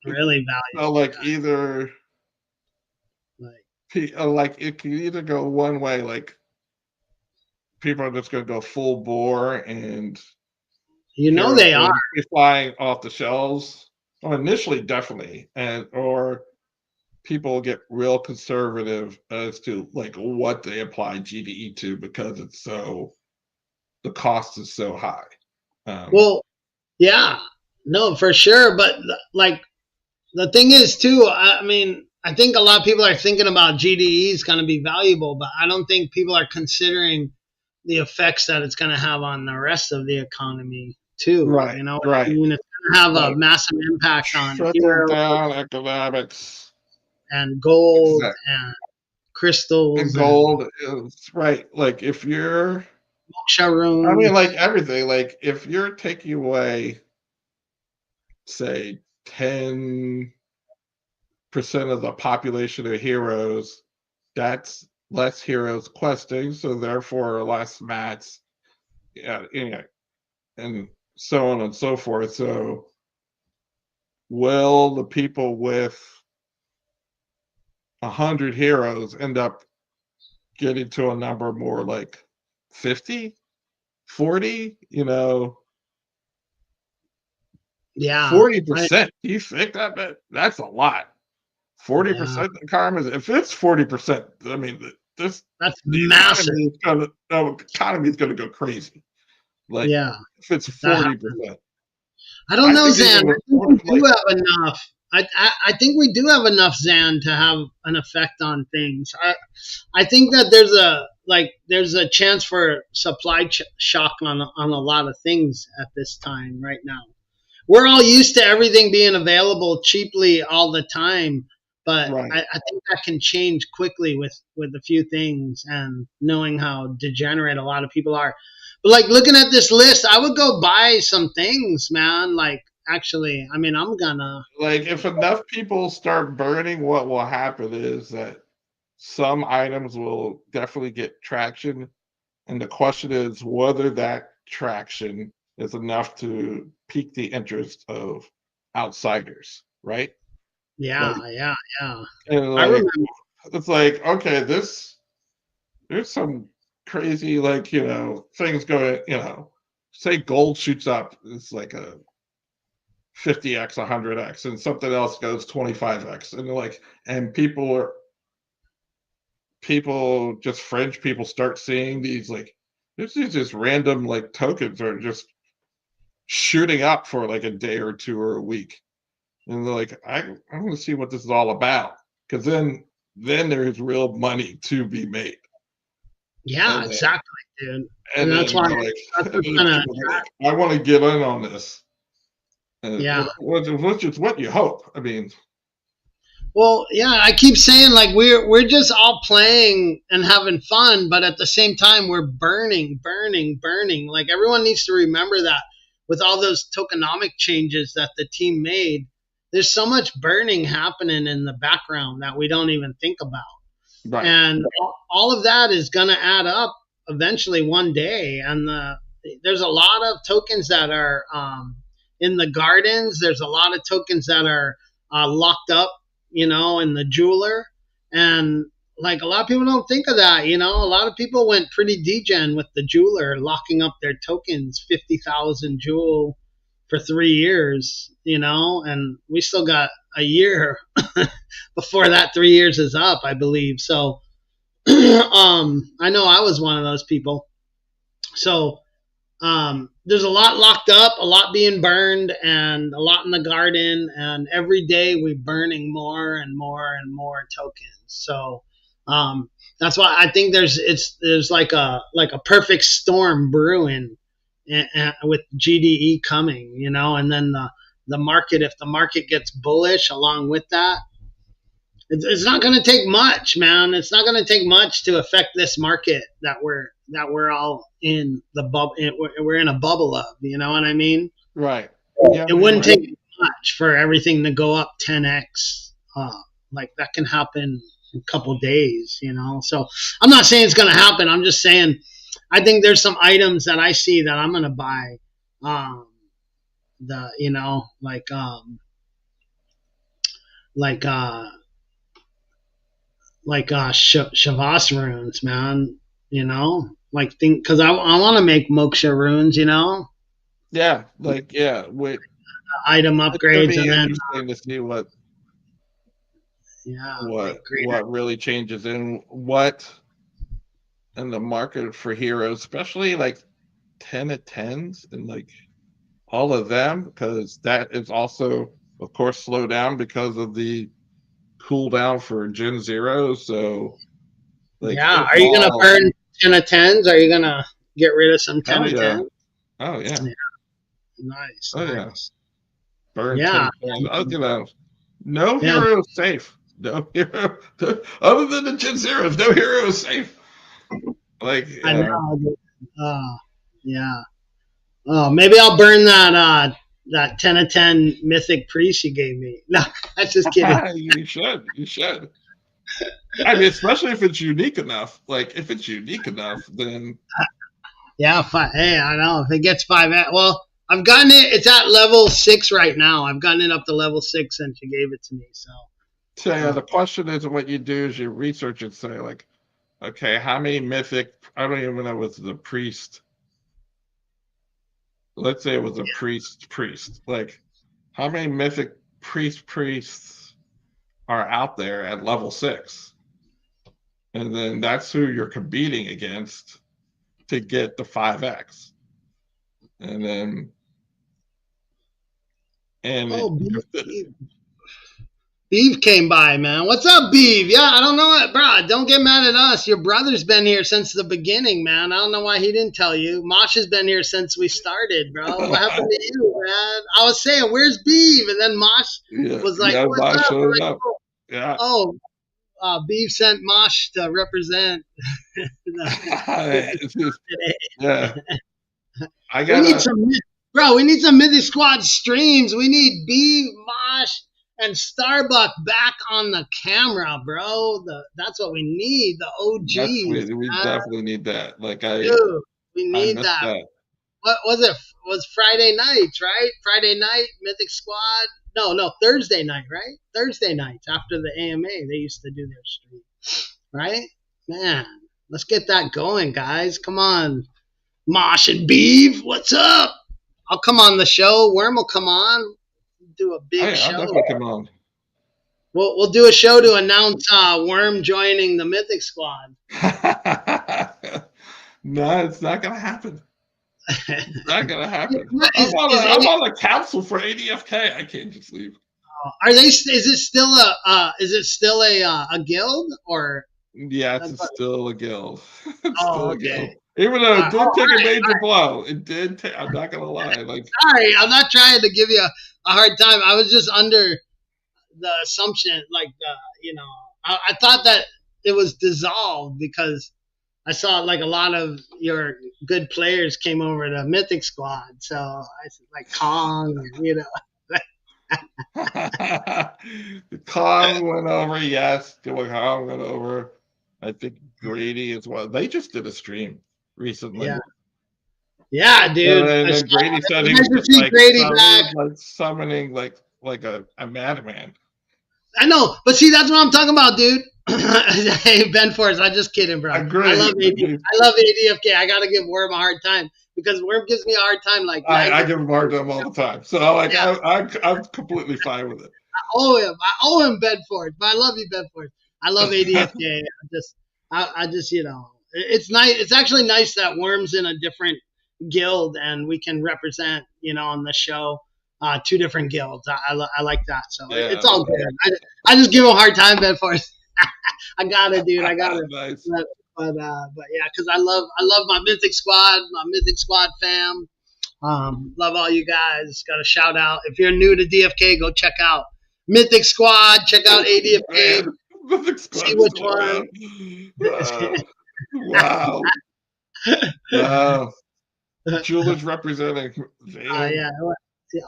Really So, valuable. like, either Like, like it can either go one way, like people are just going to go full bore and you know heroes they are. will be flying off the shelves. Well, initially, definitely, or people get real conservative as to like what they apply GDE to because the cost is so high. Well, yeah, no, for sure. But like the thing is too. I mean, I think a lot of people are thinking about GDE is going to be valuable, but I don't think people are considering the effects that it's going to have on the rest of the economy too. Right, You know, I right. mean, it's going to have a Like massive impact on trickle hero down economics. and gold Exactly. and And crystals and gold is right. Like if you're, moksha I mean, like runes. everything. Like if you're taking away, say, 10% of the population of heroes, that's less heroes questing, so therefore less mats, yeah, and so on and so forth. So, will the people with 100 heroes end up getting to a number more like 50, 40? You know, Yeah, 40%. Do you think that's a lot? yeah, 40% karma. If it's 40%, I mean, this that's the massive. economy is gonna go crazy. Like Yeah, if it's if that 40%, I don't I know, think Zan. even I with think we do like have enough. I think we do have enough, Zan, to have an effect on things. I think that there's a chance for supply shock on a lot of things at this time right now. We're all used to everything being available cheaply all the time, But Right. I think that can change quickly with a few things, and knowing how degenerate a lot of people are. But like looking at this list, I would go buy some things, man. Like actually, I mean, I'm gonna. Like if enough people start burning, what will happen is that some items will definitely get traction. And the question is whether that traction is enough to pique the interest of outsiders, right? Like, Yeah. and I like remember. it's like, okay, there's some crazy things going, say gold shoots up, it's like a 50x, 100x, and something else goes 25x, and and people just fringe people start seeing these like this is just random like tokens are just shooting up for like a day or two or a week, and they're like, I want to see what this is all about, because then there's real money to be made, Yeah, and then exactly, dude. and And then that's why they're like, that's and what's then gonna. people are like, I want to get in on this, Yeah. which is what you hope. I mean, Well, yeah, I keep saying like we're just all playing and having fun, but at the same time we're burning. Like everyone needs to remember that with all those tokenomic changes that the team made, there's so much burning happening in the background that we don't even think about. right, And all of that is going to add up eventually one day. And there's a lot of tokens that are in the gardens. There's a lot of tokens that are locked up, in the jeweler. And like a lot of people don't think of that. A lot of people went pretty degen with the jeweler, locking up their tokens, 50,000 jewel for 3 years, and we still got a year before that 3 years is up, I believe. So I know I was one of those people. So there's a lot locked up, a lot being burned, and a lot in the garden. And every day we're burning more and more and more tokens. So that's why I think there's like a perfect storm brewing, with GDE coming, and then the market, if the market gets bullish along with that, it's not going to take much, man. It's not going to take much to affect this market that we're all in the bubble. We're in a bubble of, you know what I mean? right, yeah, It wouldn't take much for everything to go up 10x. Like that can happen in a couple days, So I'm not saying it's going to happen. I'm just saying I think there's some items that I see that I'm going to buy. The like Shavas runes, man. Like think because I want to make moksha runes, yeah, like yeah, wait. item It's gonna upgrades, be and then interesting to see make greater. what really changes and what in the market for heroes, especially like 10 of 10s and like all of them, because that is also, of course, slow down because of the cooldown for Gen Zero. So like Yeah, it's are you gonna all burn 10 of 10s? Are you gonna get rid of some 10 hell of yeah. 10? Oh yeah. Yeah, nice, Oh yeah. nice. Burn 10 Yeah, of 10. No yeah. hero is safe. No hero other than the Gen Zeros, no hero is safe. Like I know. Dude. Yeah. Oh, maybe I'll burn that 10 of 10 mythic priest you gave me. No, that's just kidding. you should. You should. I mean, especially if it's unique enough. Like, if it's unique enough, then Yeah, hey, I know if it gets 5. Well, I've gotten it. It's at level 6 right now. I've gotten it up to level 6 since you gave it to me. So. yeah, the question is what you do is you research and say, like, okay, how many mythic? I don't even know what's the priest. Let's say it was a priest. Like, how many mythic priests are out there at level 6? And then that's who you're competing against to get the 5x. And then Oh, Beeve came by, man. What's up, Beeve? Yeah, I don't know what, bro. Don't get mad at us. Your brother's been here since the beginning, man. I don't know why he didn't tell you. Mosh has been here since we started, bro. What happened to you, man? I was saying, where's Beeve? And then Mosh was like, yeah, what's up? showed up. Yeah. Oh, Beef sent Mosh to represent. It's just- yeah. I We need gotta. some, bro. We need some Mythic Squad streams. We need Beef, Mosh, and Starbuck back on the camera, bro. That's what we need. The That's OGs, we man. definitely need that. Like Dude, we I need missed that. that. What was it? Was Friday nights, right? Friday night, Mythic Squad. No, Thursday night, right? Thursday nights after the AMA, they used to do their stream, right? Man, let's get that going, guys. Come on, Mosh and Beef, what's up? I'll come on the show. Worm will come on. Do a big I'll show. definitely come on. We'll do a show to announce Worm joining the Mythic Squad. No, it's not gonna happen. It's not gonna happen. Is I'm on the council for ADFK. I can't just leave. Are they? Is it still a? Is it still a guild or? Yeah, it's still a guild. It's Oh, still a okay. guild. Even though it did take a major right. blow, it did. I'm not gonna lie. Like, Sorry, I'm not trying to give you a hard time. I was just under the assumption, like, I thought that it was dissolved because I saw like a lot of your good players came over to Mythic Squad. So I said like Kong, the Kong went over. Yes, Kong went over. I think Grady as well. They just did a stream recently. Yeah, dude. And then Grady said he was just summoning like a madman. I know, but see, that's what I'm talking about, dude. Hey, Ben Force, I'm just kidding, bro. I love ADFK. I gotta give Worm a hard time because Worm gives me a hard time. Like I give him a hard time all the time, so like I'm completely fine with it. I owe him Ben Force, but I love you, Ben Force. I love ADFK. I just it's nice. It's actually nice that Worm's in a different guild and we can represent on the show. Two different guilds. I like that. So it's all good. I just give him a hard time, Ben Force. I got it, dude. I got it. Nice. But yeah, because I love my Mythic Squad fam. Love all you guys. Got a shout out. If you're new to DFK, go check out Mythic Squad. Check out ADFK. Mythic Squad. See which one. Wow. Wow. Jewelers representing. Yeah.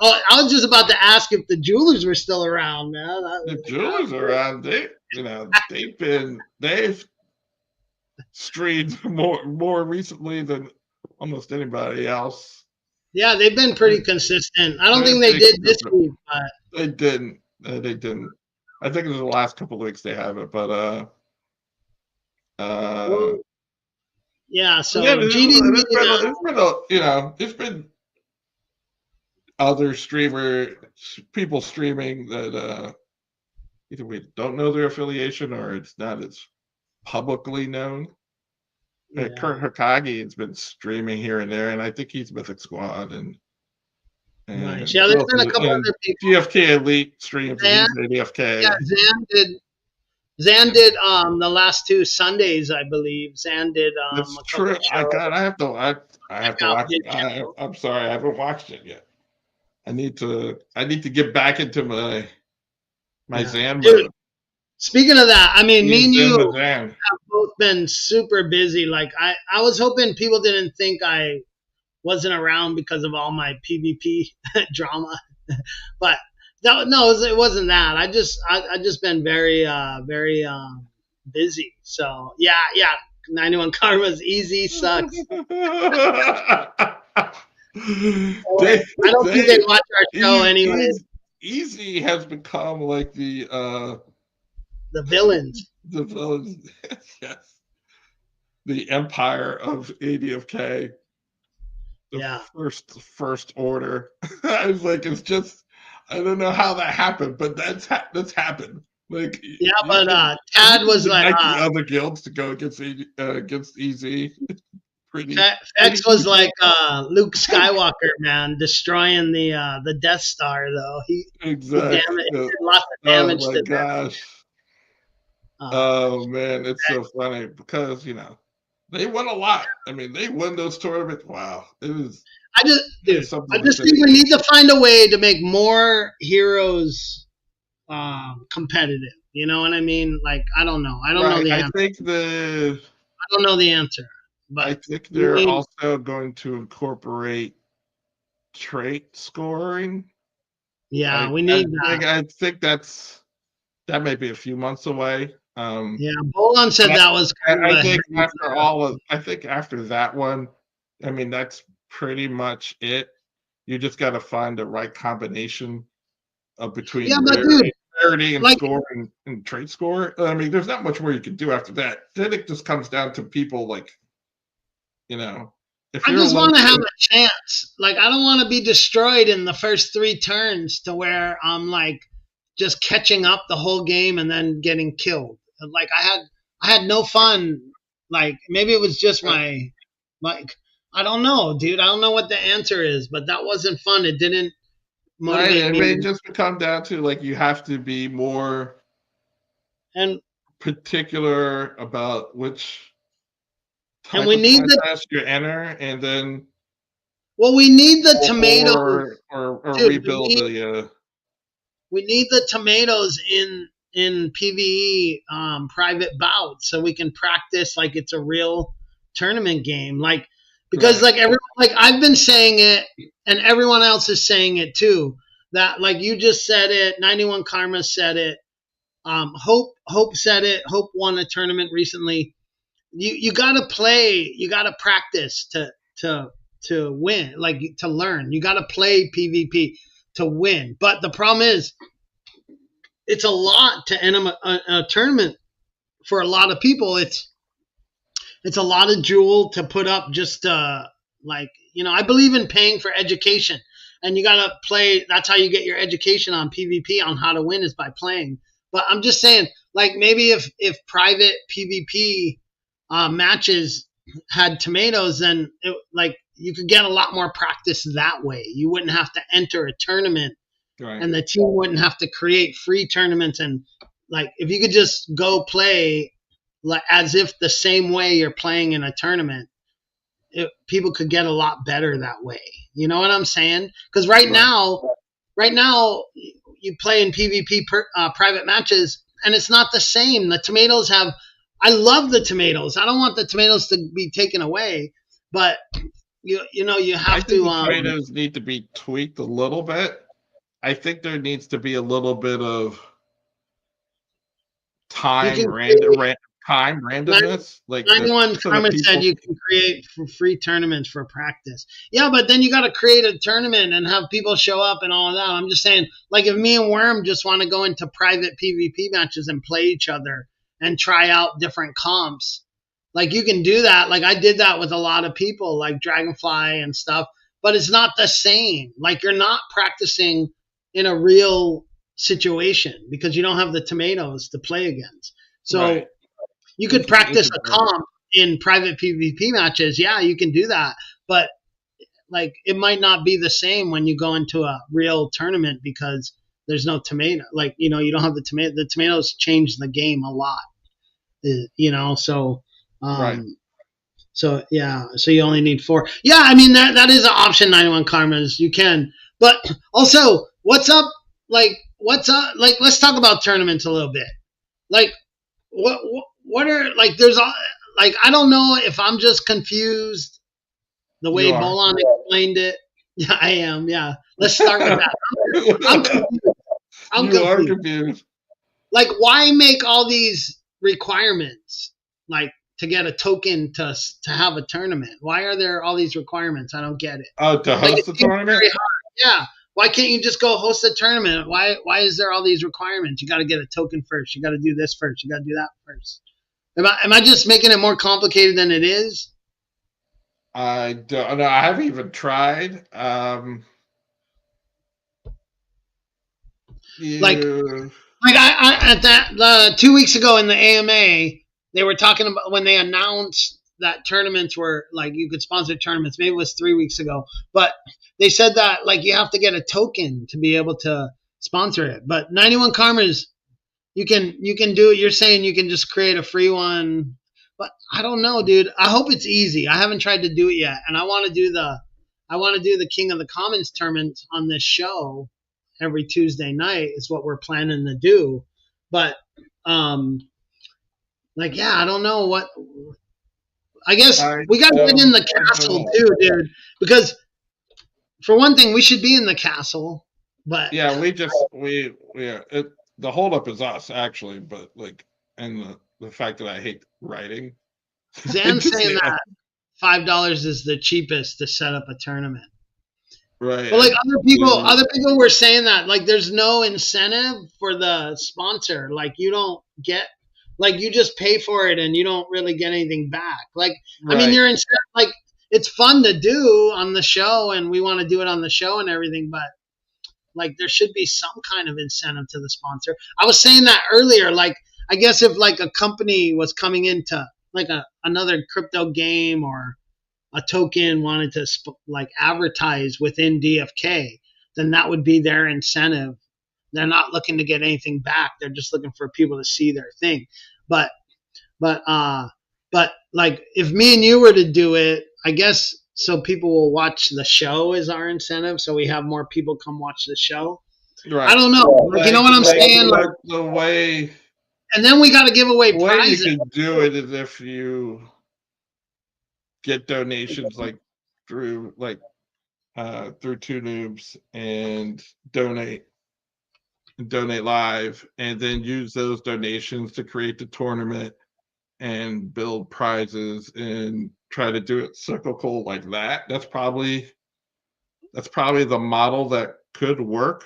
Oh, I was just about to ask if the Jewelers were still around, man. The Jewelers are around. They've streamed more recently than almost anybody else. Yeah, they've been pretty consistent. I don't think they did this week, but they didn't. They didn't. I think it was the last couple of weeks they haven't, but yeah. So there's been other people streaming that either we don't know their affiliation or it's not as publicly known. Yeah. Kurt Hokage has been streaming here and there, and I think he's Mythic Squad and nice. Yeah, there's been a couple other people. DFK Elite streams. DFK. Yeah, Zan did the last 2 Sundays, I believe. Zan did That's true. I have to watch it. I'm sorry, I haven't watched it yet. I need to get back into my Zan mode. Speaking of that, I mean, me and you have both been super busy. Like I was hoping people didn't think I wasn't around because of all my PvP drama, but it wasn't that. I just been very busy. So yeah, 91 Karma's easy sucks. I don't think they watch our show anyway. Easy has become like the villains. The villains, yes. The empire of ADFK. First order. I was like, it's just, I don't know how that happened, but that's happened. Like, but Tad was like the other guilds to go against Easy. X was like Luke Skywalker, man, destroying the Death Star though. He did lots of damage. Oh my gosh. Oh man, it's so funny because they won a lot. I mean, they won those tournaments. Wow, it was. I just think we need to find a way to make more heroes competitive. You know what I mean? Like, I don't know. I don't know Right. the I answer. think I don't know the answer. I But think we they're need, also going to incorporate trait scoring. yeah, I we I need that. think I think that may be a few months away. Yeah, Bolon said But that was kind of I a think after all of I think after that one, I mean that's pretty much it. You just got to find the right combination of yeah, between but dude, rarity and like, score and trade score. I mean, there's not much more you can do after that. Then it just comes down to people like, you know, if I you're a just want to have local, a chance. Like, I don't want to be destroyed in the first 3 turns to where I'm like just catching up the whole game and then getting killed. Like, I had no fun. Like, maybe it was just my like, I don't know, dude. I don't know what the answer is, but that wasn't fun. It didn't right? motivate It me. may just come down to like you have to be more And particular about which and type we of need the contest you enter, and then well, we need the tomatoes, or dude. rebuild the We need the tomatoes in PVE private bouts so we can practice like it's a real tournament game. Like, because right, like everyone, like I've been saying it and everyone else is saying it too. That, like, you just said it, 91 Karma said it. Hope said it. Hope won a tournament recently. You gotta play. You gotta practice to to win. Like, to learn. You gotta play PvP to win. But the problem is, it's a lot to enter a tournament for a lot of people. It's a lot of jewel to put up just like, I believe in paying for education, and you gotta play. That's how you get your education on PvP on how to win, is by playing. But I'm just saying, like, maybe if private PvP matches had tomatoes, then like you could get a lot more practice that way. You wouldn't have to enter a tournament, right, and the team wouldn't have to create free tournaments. And like, if you could just go play like as if the same way you're playing in a tournament, people could get a lot better that way. You know what I'm saying? Because right. right now you play in PvP private matches, and it's not the same. The tomatoes have. I love the tomatoes. I don't want the tomatoes to be taken away, but you I have think to. the tomatoes need to be tweaked a little bit. I think there needs to be a little bit of You time can random create time randomness, like that, 91 so that Karma said people you can create for free tournaments for practice. Yeah, but then you got to create a tournament and have people show up and all of that. I'm just saying, like, if me and Worm just want to go into private PvP matches and play each other and try out different comps, like, you can do that. Like, I did that with a lot of people, like Dragonfly and stuff, but it's not the same. Like, you're not practicing in a real situation because you don't have the tomatoes to play against. right. So you They could can practice a integrate. comp in private PvP matches. Yeah, you can do that. But like, it might not be the same when you go into a real tournament because there's no tomato. Like, you don't have the tomato. The tomatoes change the game a lot. So Right. yeah, so you only need 4. Yeah, I mean, that is an option. 91 Karmas, you can. But also, what's up? Like, what's up? Like, let's talk about tournaments a little bit. Like, what are, like, there's like, I don't know if I'm just confused the You way are. Bolon explained it. Yeah, I am. Yeah, let's start with that. I'm confused. I'm You are confused. confused. Like, why make all these requirements, like, to get a token to have a tournament? Why are there all these requirements? I don't get it. Oh, to Like, it host the seems tournament? very hard. Yeah. Why can't you just go host a tournament? Why is there all these requirements? You got to get a token first. You got to do this first. You got to do that first. Am I just making it more complicated than it is? I don't know. I haven't even tried. Like You at that 2 weeks ago in the AMA, they were talking about when they announced that tournaments were, like, you could sponsor tournaments. Maybe it was 3 weeks ago, but they said that, like, you have to get a token to be able to sponsor it. But 91 Karmas, you can do it. You're saying you can just create a free one, but I don't know, dude. I hope it's easy. I haven't tried to do it yet, and I want to do the King of the Commons tournament on this show. every Tuesday night is what we're planning to do. But like, yeah, I don't know what. I guess I we got to get in the castle don't. too, dude. Because for one thing, we should be in the castle. But Yeah, the holdup is us actually, but like, and the fact that I hate writing. Zan's Just saying say, that $5 is the cheapest to set up a tournament. right. But like the- other people were saying that like there's no incentive for the sponsor. Like you don't get like you just pay for it and you don't really get anything back. Like I mean right. you're instead like it's fun to do on the show and we want to do it on the show and everything, but like there should be some kind of incentive to the sponsor. I was saying that earlier. Like I guess if like a company was coming into like another crypto game or a token wanted to like advertise within DFK, then that would be their incentive. They're not looking to get anything back. They're just looking for people to see their thing. But but uh but like if me and you were to do it, I guess so people will watch the show is our incentive, so we have more people come watch the show. Right. I don't know. Like, you know what I'm saying? Like, The way and then we got to give away you prizes. can do it is if you get donations like through through Two Noobs and donate live, and then use those donations to create the tournament and build prizes and try to do it cyclical like that. That's probably the model that could work.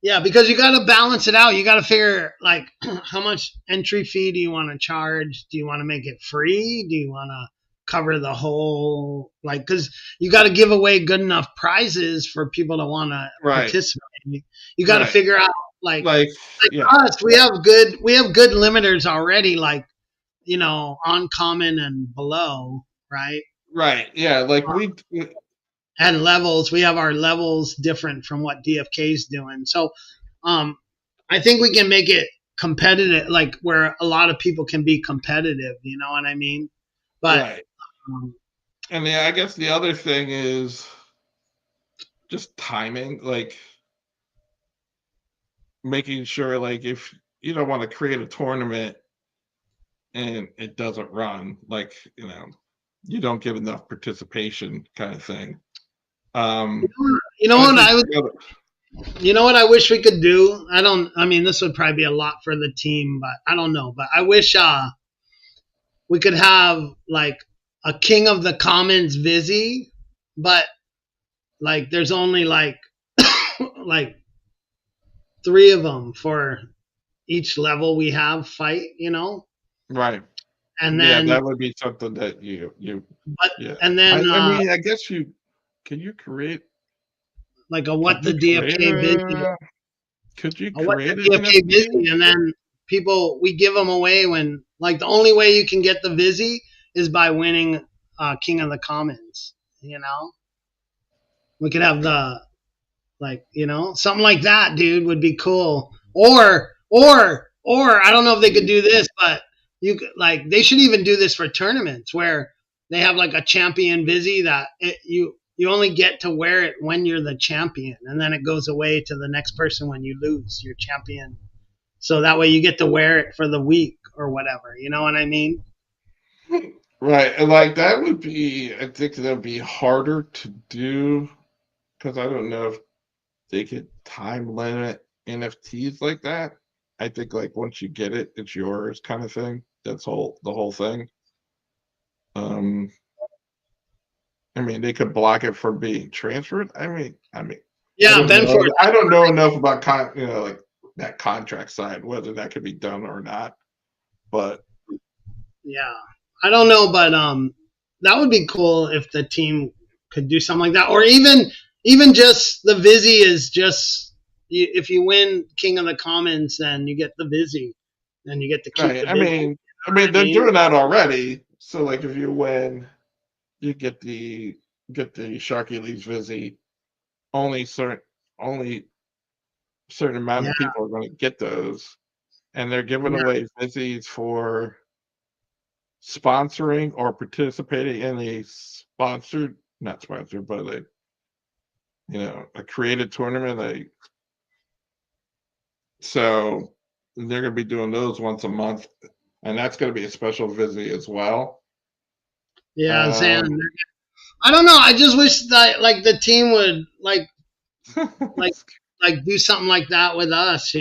Yeah, because you got to balance it out. You got to figure like how much entry fee do you want to charge? Do you want to make it free? Do you want to cover the whole like because you got to give away good enough prizes for people to want to Right. participate. You got to Right. figure out like yeah. us. We have good limiters already. Like you know, uncommon and below, right? Right. Yeah. Like And levels. We have our levels different from what DFK's doing. So I think we can make it competitive, like where a lot of people can be competitive. You know what I mean? But right. And I guess the other thing is just timing, like making sure, like if you don't want to create a tournament and it doesn't run, like you don't get enough participation, kind of thing. you know what I would. You know what I wish we could do? I mean, this would probably be a lot for the team, but I don't know. But I wish we could have like a King of the Commons Vizzy, but like there's only like like 3 of them for each level we have fight, you know? Right. And then that would be something that you but yeah. and then I mean, I guess can you create like a what the DFK Vizzy. Could you What create the an DFK NFT? Vizzy, and then we give them away when like the only way you can get the Vizzy is by winning King of the Commons. You know, we could have the like something like that, dude, would be cool. Or I don't know if they could do this, but you could like they should even do this for tournaments where they have like a champion Vizzy that you only get to wear it when you're the champion, and then it goes away to the next person when you lose your champion. So that way you get to wear it for the week or whatever. You know what I mean? Right. And like that would be, I think that would be harder to do because I don't know if they could time limit NFTs like that. I think like once you get it, it's yours kind of thing. That's the whole thing. I mean, they could block it from being transferred. I mean, Yeah, I don't know enough about like that contract side, whether that could be done or not. But yeah, I don't know, but that would be cool if the team could do something like that, or even just the Vizzy is just if you win King of the Commons, then you get the Vizzy, then you get to keep right. the Vizzy. I mean, they're doing that already. So like, if you win, you get the Sharky League's Vizzy. Only certain amount of people are going to get those, and they're giving away Vizzies for sponsoring or participating in a not sponsored, but a created tournament. So they're going to be doing those once a month, and that's going to be a special visit as well. Yeah, Zan. I don't know. I just wish that like the team would like do something like that with us.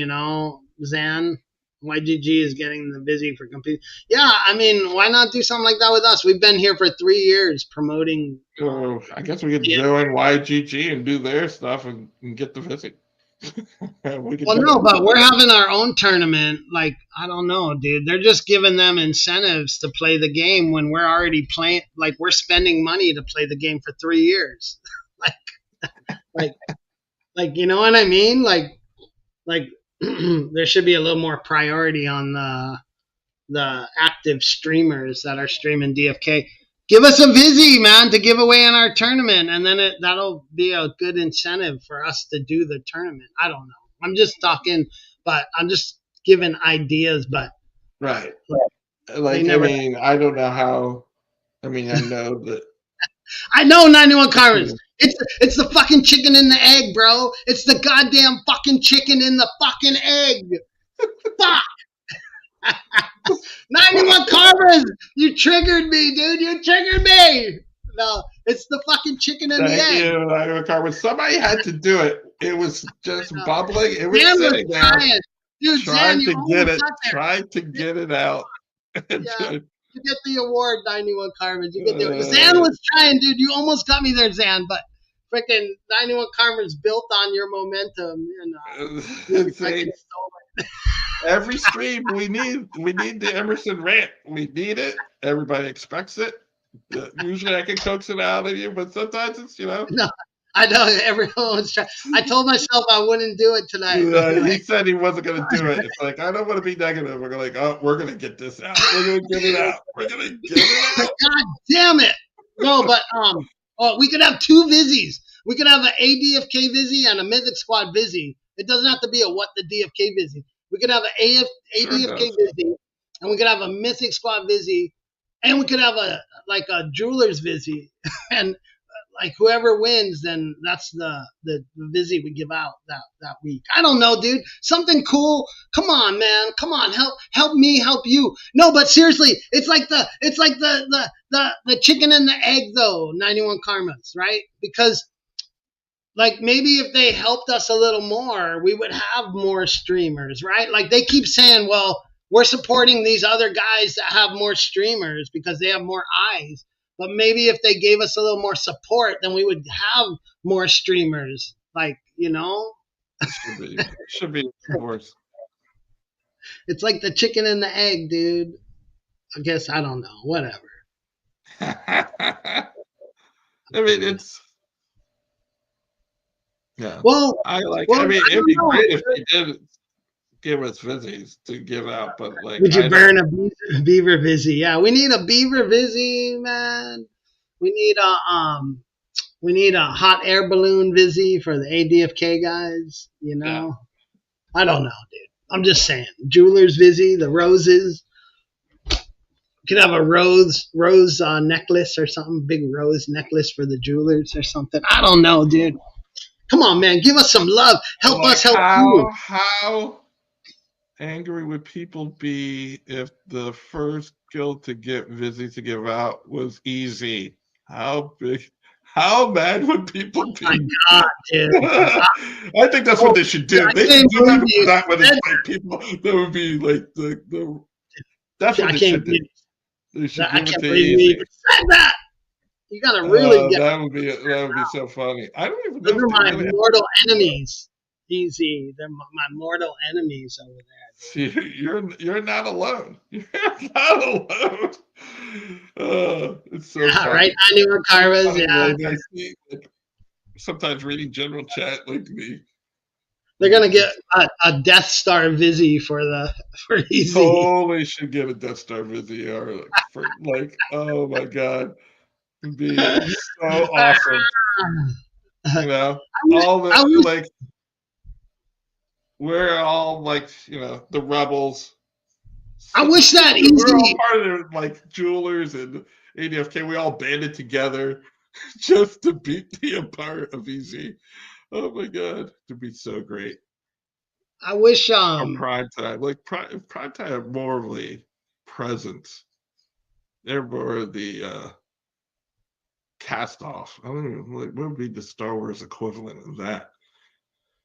Zan. YGG is getting the busy for competing. Yeah, I mean, why not do something like that with us? We've been here for 3 years promoting. I guess we could join YGG and do their stuff and get the visit. Well, no, but we're having our own tournament. Like, I don't know, dude. They're just giving them incentives to play the game when we're already playing. Like, we're spending money to play the game for 3 years. like, you know what I mean? Like, there should be a little more priority on the active streamers that are streaming DFK. Give us a Vizzy, man, to give away in our tournament, and then that'll be a good incentive for us to do the tournament. I don't know. I'm just talking, but I'm just giving ideas. But right, I mean, I don't know how. I mean, I know that. I know 91 Carvers. It's the fucking chicken in the egg, bro. It's the goddamn fucking chicken in the fucking egg. Fuck. 91 Carvers. You triggered me, dude. You triggered me. No, it's the fucking chicken in the egg. Thank you, 91 Carvers. Somebody had to do it. It was just bubbling. It was sitting there. Dude, trying Zan, to get it. Trying to get it out. Yeah. You get the award, 91 Carvers. You get the Zan was trying, dude. You almost got me there, Zan, but freaking 91 Carvers built on your momentum, and you stole it. Every stream we need the Emerson rant. We need it. Everybody expects it. Usually I can coax it out of you, but sometimes it's No, I know everyone was trying. I told myself I wouldn't do it tonight. He said he wasn't going to do it. It's like, I don't want to be negative. We're like, oh, we're going to get this out. We're going to get it out. We're going to get it out. God damn it! No, but we could have 2 Vizzies. We could have an ADFK Vizzy and a Mythic Squad Vizzy. It doesn't have to be a What the DFK Vizzy. We could have an ADFK Vizzy, and we could have a Mythic Squad Vizzy, and we could have a Jeweler's Vizzy, and like whoever wins, then that's the Vizzy we give out that week. I don't know, dude. Something cool. Come on, man. Come on, help me, help you. No, but seriously, it's like the chicken and the egg though. 91 Karmas, right? Because like maybe if they helped us a little more, we would have more streamers, right? Like they keep saying, well, we're supporting these other guys that have more streamers because they have more eyes. But maybe if they gave us a little more support, then we would have more streamers. Like, Should be, of course. It's like the chicken and the egg, dude. I guess I don't know. Whatever. I mean, it's. Yeah. Well, I mean, it'd be great if they did give us Vizzies to give out, but like, would you burn a beaver Vizzy? Yeah, we need a beaver Vizzy, man. We need a hot air balloon Vizzy for the ADFK guys. Yeah. I don't know, dude. I'm just saying, Jeweler's Vizzy, the roses. You could have a rose necklace or something, big rose necklace for the jewelers or something. I don't know, dude. Come on, man, give us some love. Help us help you. How angry would people be if the first guild to get Vizzy to give out was easy? How mad would people be? Oh my God, dude. I think that's what they should do. They should do that when it's like people that would be like the that's what they should do. They should give it to easy. Said that. You gotta really get that would be so funny. I don't even know. Those are my mortal enemies. Easy. They're my mortal enemies over there. Dude. You're not alone. You're not alone. It's so funny. Right. I knew what Carvers. Yeah. I see, like, sometimes reading general chat like me. They're gonna get a Death Star Vizzy for easy. Totally should get a Death Star Vizzy or like oh my God. It'd be so awesome. Like we're all like, the rebels. I wish that easy. We're all part of like Jewelers and ADFK. We all banded together. just to beat the Empire of EZ. Oh my god, to be so great I wish on prime time. Like prime time are more of a presence. They're more of the cast off. I don't even like what would be the Star Wars equivalent of that.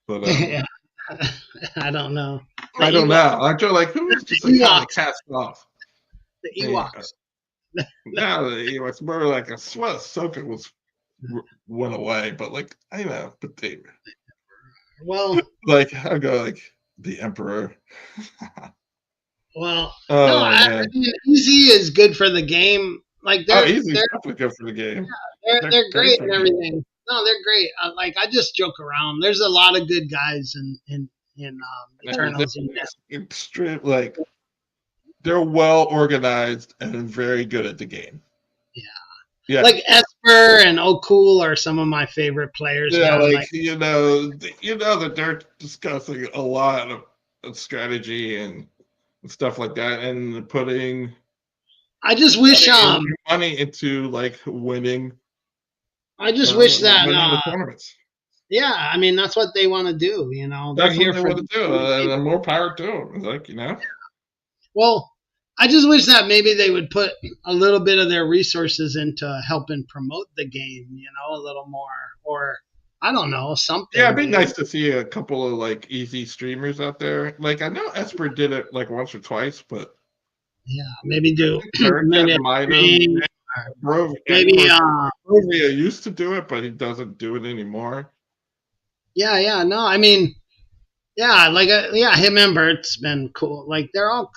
But yeah, I don't know. The I don't Ewoks, know. I'm just like who is just like kind of Ewoks, cast off. the Yeah. Ewoks. Now it's more like a sweat. Ahsoka went away, but like I know, but they Well, like I go like the Emperor. well, no, Oh I man. mean, Easy is good for the game. Like Oh, they're Easy's they're definitely good for the game. They're they're great great for and the game. everything. No, they're great. Like I just joke around. There's a lot of good guys in Eternals. They're extreme, like they're well organized and very good at the game. Yeah. Yeah. Like Esper and O'Cool are some of my favorite players, Yeah, man. like Like you know that they're discussing a lot of strategy and stuff like that, and putting I just wish money into like winning I just wish that winning the tournaments. yeah, I mean that's what they want to do, you know. They're That's what here they for want to do, and more power to them. It's like well, I just wish that maybe they would put a little bit of their resources into helping promote the game, you know, a little more, or I don't know, something. yeah, it'd be dude. nice to see a couple of like easy streamers out there. Like I know Esper did it like once or twice, but Yeah, maybe do maybe Turrican a might have. stream, or maybe Brovia used to do it, but he doesn't do it anymore. yeah, no, I mean, yeah, like yeah, him and Bert's been cool. They're all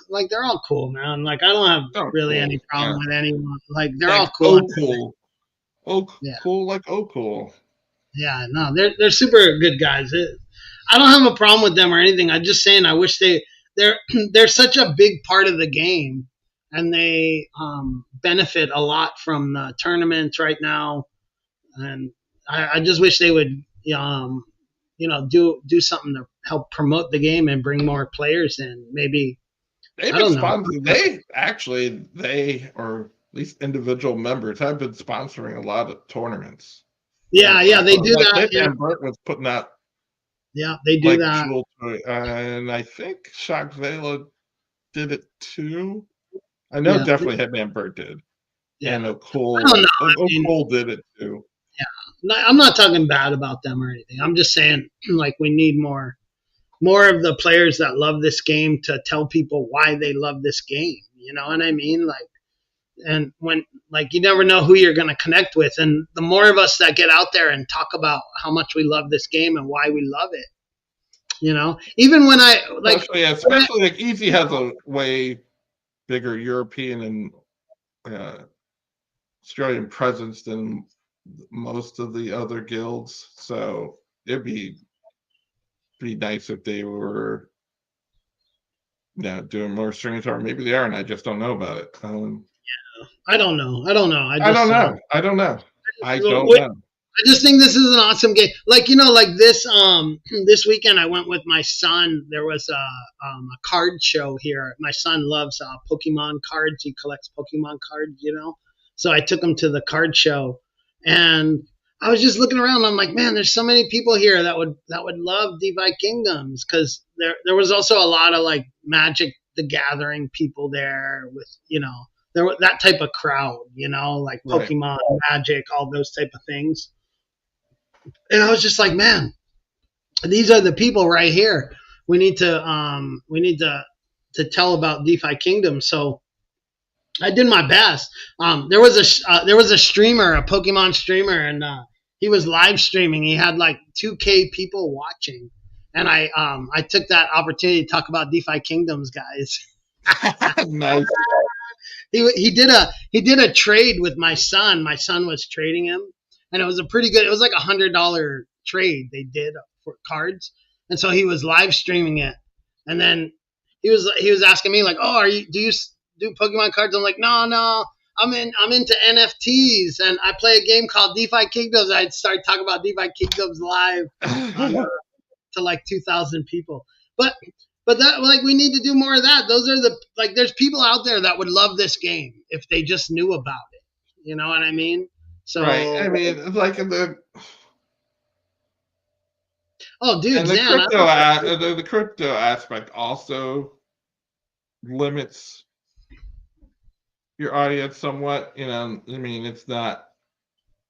cool, man. Like I don't have Oh, really cool. any problem Yeah. with anyone. Like they're Like all cool. cool. Oh, Yeah, cool, like cool. yeah, no, they're super good guys. I don't have a problem with them or anything. I'm just saying I wish they're such a big part of the game, and they benefit a lot from the tournaments right now. And I just wish they would do something to help promote the game and bring more players in. Maybe They've I been don't know. sponsoring. They or at least individual members have been sponsoring a lot of tournaments. Yeah, they do like that. Yeah, Burt was putting out yeah, they do like that. jewel and I think Shock Vela did it too. I know Yeah, definitely Hitman Burt did, yeah. and I don't know. I mean, O'Cole did it too. I'm not talking bad about them or anything. I'm just saying, like, we need more of the players that love this game to tell people why they love this game. You know what I mean? Like, and when like you never know who you're going to connect with, and the more of us that get out there and talk about how much we love this game and why we love it, you know, even when I like, especially like Easy has a way bigger European and Australian presence than most of the other guilds, so it'd be nice if they were doing more streams, or maybe they are, and I just don't know about it. I don't know. I don't know. I don't know. I don't know. I just think this is an awesome game. Like, you know, like this weekend I went with my son. There was a card show here. My son loves Pokemon cards. He collects Pokemon cards, you know. So I took him to the card show, and I was just looking around. And I'm like, man, there's so many people here that would love DeFi Kingdoms, because there was also a lot of like Magic the Gathering people there with, you know, there was that type of crowd, you know, like Pokemon, right. Magic, all those type of things. And I was just like, man, these are the people right here. We need to tell about DeFi Kingdom. So I did my best. There was a streamer, a Pokemon streamer, and he was live streaming. He had like 2K people watching, and I took that opportunity to talk about DeFi Kingdoms, guys. Nice. He did a trade with my son. My son was trading him, and it was it was like $100 trade they did for cards. And so he was live streaming it, and then he was asking me like, "Oh, do you do Pokemon cards?" I'm like, "No, I'm into NFTs, and I play a game called DeFi Kingdoms." I'd start talking about DeFi Kingdoms live to like 2,000 people, but that, like, we need to do more of that. Those are there's people out there that would love this game if they just knew about it. You know what I mean? Right. So, I mean, it's like in the oh, dude, and the Zan, I crypto love the crypto aspect also limits your audience somewhat. You know, I mean, it's not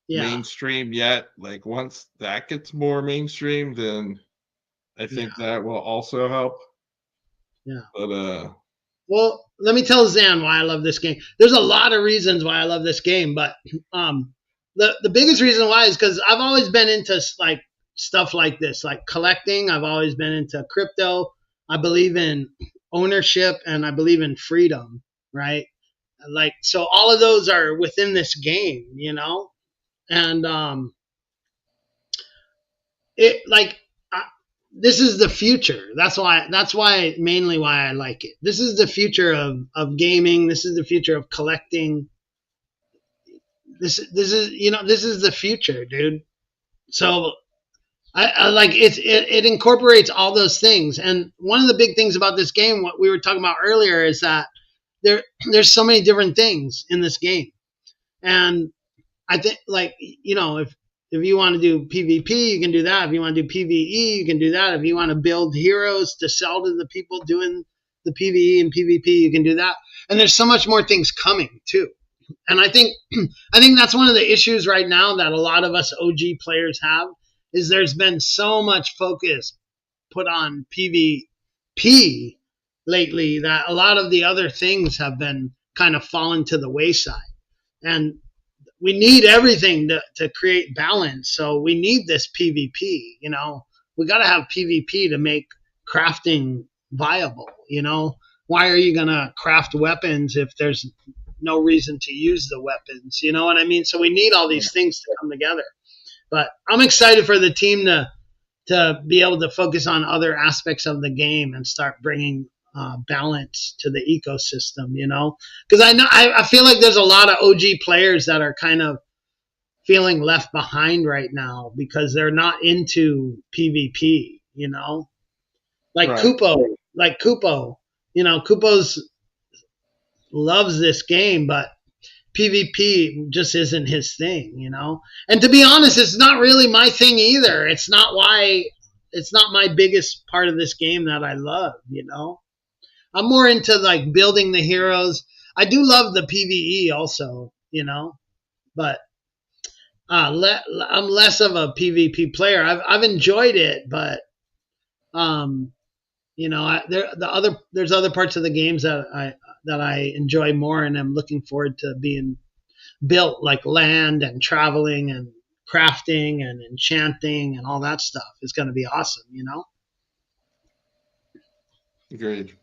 yeah, mainstream yet. Like once that gets more mainstream, then I yeah, think that will also help. yeah. But Well, let me tell Zan why I love this game. There's a lot of reasons why I love this game, but the biggest reason why is because I've always been into like stuff like this, like collecting. I've always been into crypto. I believe in ownership and I believe in freedom, right? Like so, all of those are within this game, you know, and it like I, this is the future. That's why mainly why I like it. This is the future of gaming. This is the future of collecting. This is this is the future, dude. So I like it incorporates all those things. And one of the big things about this game, what we were talking about earlier, is that there's so many different things in this game. And I think like if you want to do PvP, you can do that. If you want to do PvE, you can do that. If you want to build heroes to sell to the people doing the PvE and PvP, you can do that. And there's so much more things coming too. And I think I think that's one of the issues right now that a lot of us OG players have is there's been so much focus put on PvP lately that a lot of the other things have been kind of fallen to the wayside. And we need everything to create balance. So we need this PvP, we got to have PvP to make crafting viable, why are you going to craft weapons if there's no reason to use the weapons? You know what I mean? So we need all these things to come together. But I'm excited for the team to be able to focus on other aspects of the game and start bringing balance to the ecosystem, because I feel like there's a lot of OG players that are kind of feeling left behind right now because they're not into PvP, like right. Kupo, Kupo's loves this game, but PvP just isn't his thing, And to be honest, it's not really my thing either. It's not my biggest part of this game that I love, I'm more into like building the heroes. I do love the PvE also, but I'm less of a PvP player. I've enjoyed it, but there's other parts of the games that I enjoy more, and I'm looking forward to being built, like land and traveling and crafting and enchanting and all that stuff is going to be awesome, Agreed.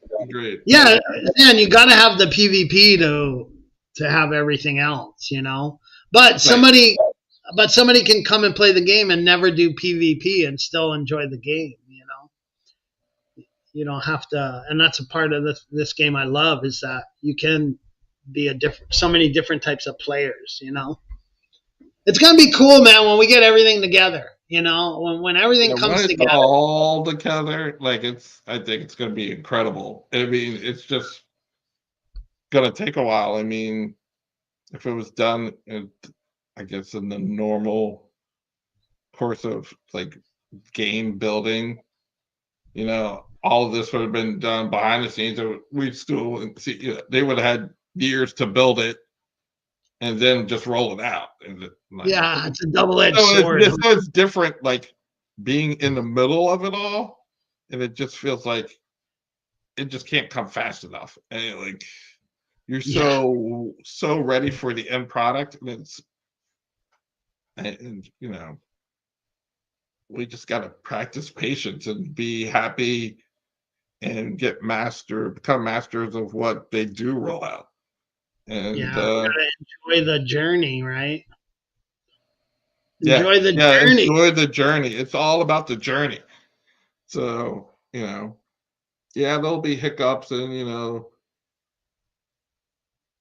Yeah, and you got to have the PvP to have everything else, But Right. somebody can come and play the game and never do PvP and still enjoy the game, You don't have to, and that's a part of this game I love is that you can be so many different types of players, It's gonna be cool, man, when we get everything together, when everything When comes it's together. all together, like I think it's going to be incredible. I mean, it's just going to take a while. I mean, if it was done, I guess in the normal course of like game building, all of this would have been done behind the scenes. We'd still see, they would have had years to build it and then just roll it out. And Yeah, it's a double-edged so sword. it's different, like being in the middle of it all, and it just feels like it just can't come fast enough. And like you're Yeah, so ready for the end product, and we just got to practice patience and be happy and become masters of what they do roll out. And yeah, gotta enjoy the journey, right? yeah, Enjoy the yeah, journey. enjoy the journey. It's all about the journey. So, yeah, there'll be hiccups and,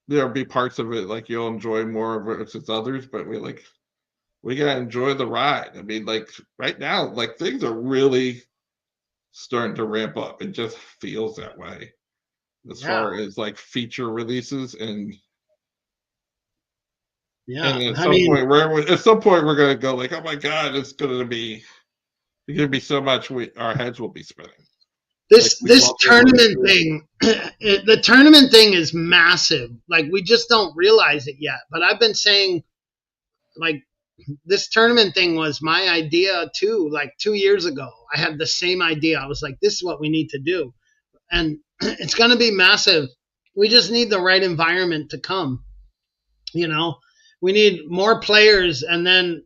there'll be parts of it like you'll enjoy more of it versus others, but we gotta enjoy the ride. I mean, like right now, like things are really starting to ramp up. It just feels that way as Yeah, far as like feature releases and Yeah, And I mean, at some point we're gonna go like, oh my god, it's gonna be so much our heads will be spinning. Like this tournament thing, the tournament thing is massive. Like we just don't realize it yet. But I've been saying, like, this tournament thing was my idea too. Like 2 years ago, I had the same idea. I was like, this is what we need to do, and it's going to be massive. We just need the right environment to come. You know, we need more players, and then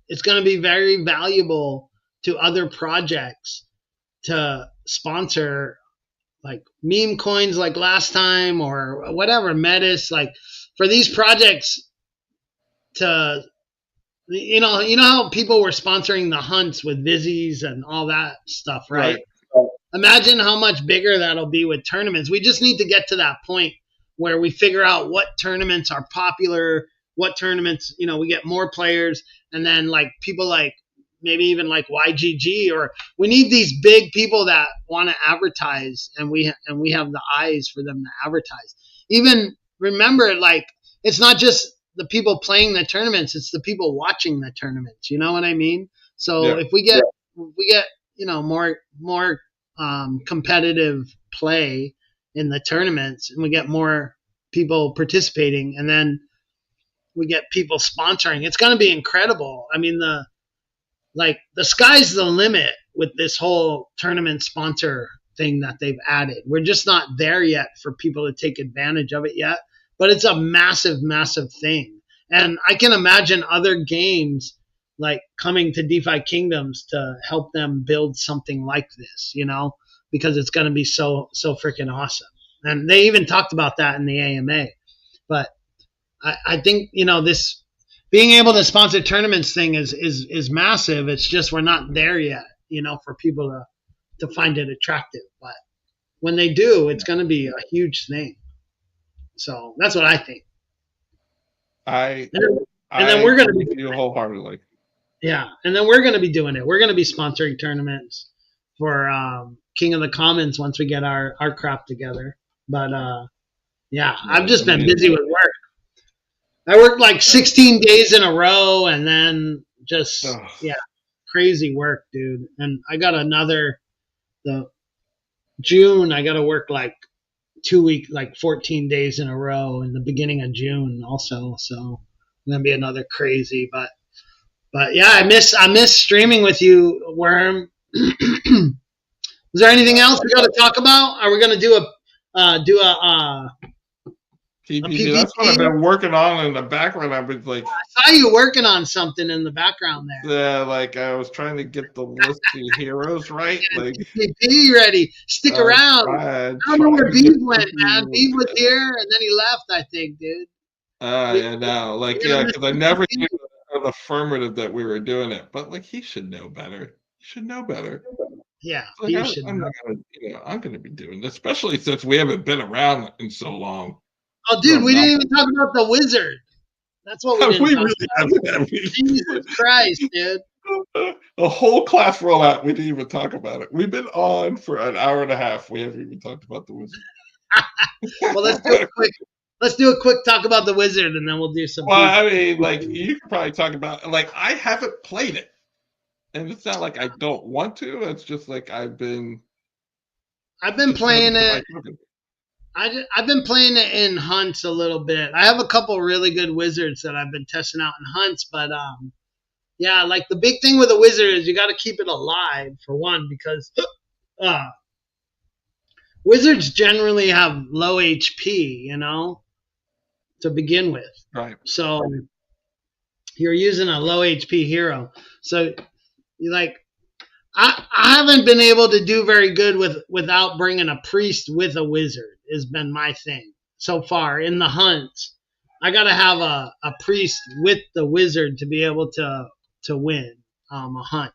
it's going to be very valuable to other projects to sponsor, like meme coins like last time or whatever, Metis, like for these projects to, you know how people were sponsoring the hunts with Vizzies and all that stuff, right? Imagine how much bigger that'll be with tournaments. We just need to get to that point where we figure out what tournaments are popular, what tournaments, we get more players, and then like people like maybe even like YGG, or we need these big people that want to advertise, and we have the eyes for them to advertise. Even remember, like, it's not just the people playing the tournaments, it's the people watching the tournaments. You know what I mean? So if we get more competitive play in the tournaments, and we get more people participating, and then we get people sponsoring, it's going to be incredible. I mean, the sky's the limit with this whole tournament sponsor thing that they've added. We're just not there yet for people to take advantage of it yet, but it's a massive, massive thing. And I can imagine other games like coming to DeFi Kingdoms to help them build something like this, because it's going to be so freaking awesome. And they even talked about that in the AMA. But I think, this being able to sponsor tournaments thing is massive. It's just we're not there yet, for people to find it attractive. But when they do, it's going to be a huge thing. So that's what I think. And then we're going to be wholeheartedly. Yeah, and then we're going to be doing it. We're going to be sponsoring tournaments for King of the Commons once we get our crap together. But I've just been busy with work. I worked like 16 days in a row, and then just crazy work, dude. And I got the June. I got to work like 2 weeks, like 14 days in a row in the beginning of June, also. So it's gonna be another crazy. But yeah, I miss streaming with you, Worm. Is there anything else we got to talk about? Are we gonna do a PPP? That's what I've been working on in the background. I've been like, I saw you working on something in the background there. Yeah, like I was trying to get the list of heroes right. Like PPP ready. Stick around. I don't know where Beeve went, man. Beeve was here and then he left, I think, dude. Yeah, no, like because I never knew an affirmative that we were doing it, but like he should know better. He should know better. Yeah, like, I'm gonna be doing this, especially since we haven't been around in so long. Oh, dude, we didn't even talk about the wizard. That's what we didn't talk about. Jesus Christ, dude. The whole class rollout, we didn't even talk about it. We've been on for an hour and a half. We haven't even talked about the wizard. Well, let's do a quick. Let's do a quick talk about the wizard, and then we'll do some. Well, I mean, like you could probably talk about. Like I haven't played it, and it's not like I don't want to. It's just like I've been playing it. I've been playing it in hunts a little bit. I have a couple really good wizards that I've been testing out in hunts, but yeah, like the big thing with a wizard is you got to keep it alive for one, because wizards generally have low HP, to begin with. Right. So you're using a low HP hero. So you like. I haven't been able to do very good without bringing a priest with a wizard. Has been my thing so far in the hunts. I got to have a priest with the wizard to be able to win a hunt.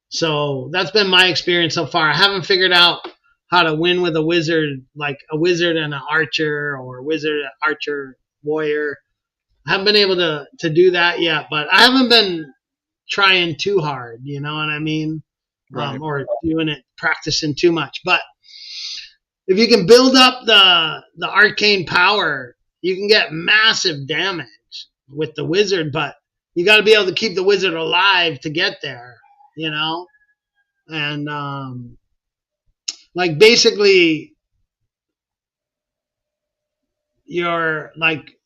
So that's been my experience so far. I haven't figured out how to win with a wizard, like a wizard and an archer, or a wizard, archer, warrior. I haven't been able to do that yet, but I haven't been trying too hard. You know what I mean? Right. Or doing it, practicing too much. But if you can build up the arcane power, you can get massive damage. with the wizard, but you got to be able to keep the wizard alive to get there, you know? And like basically your like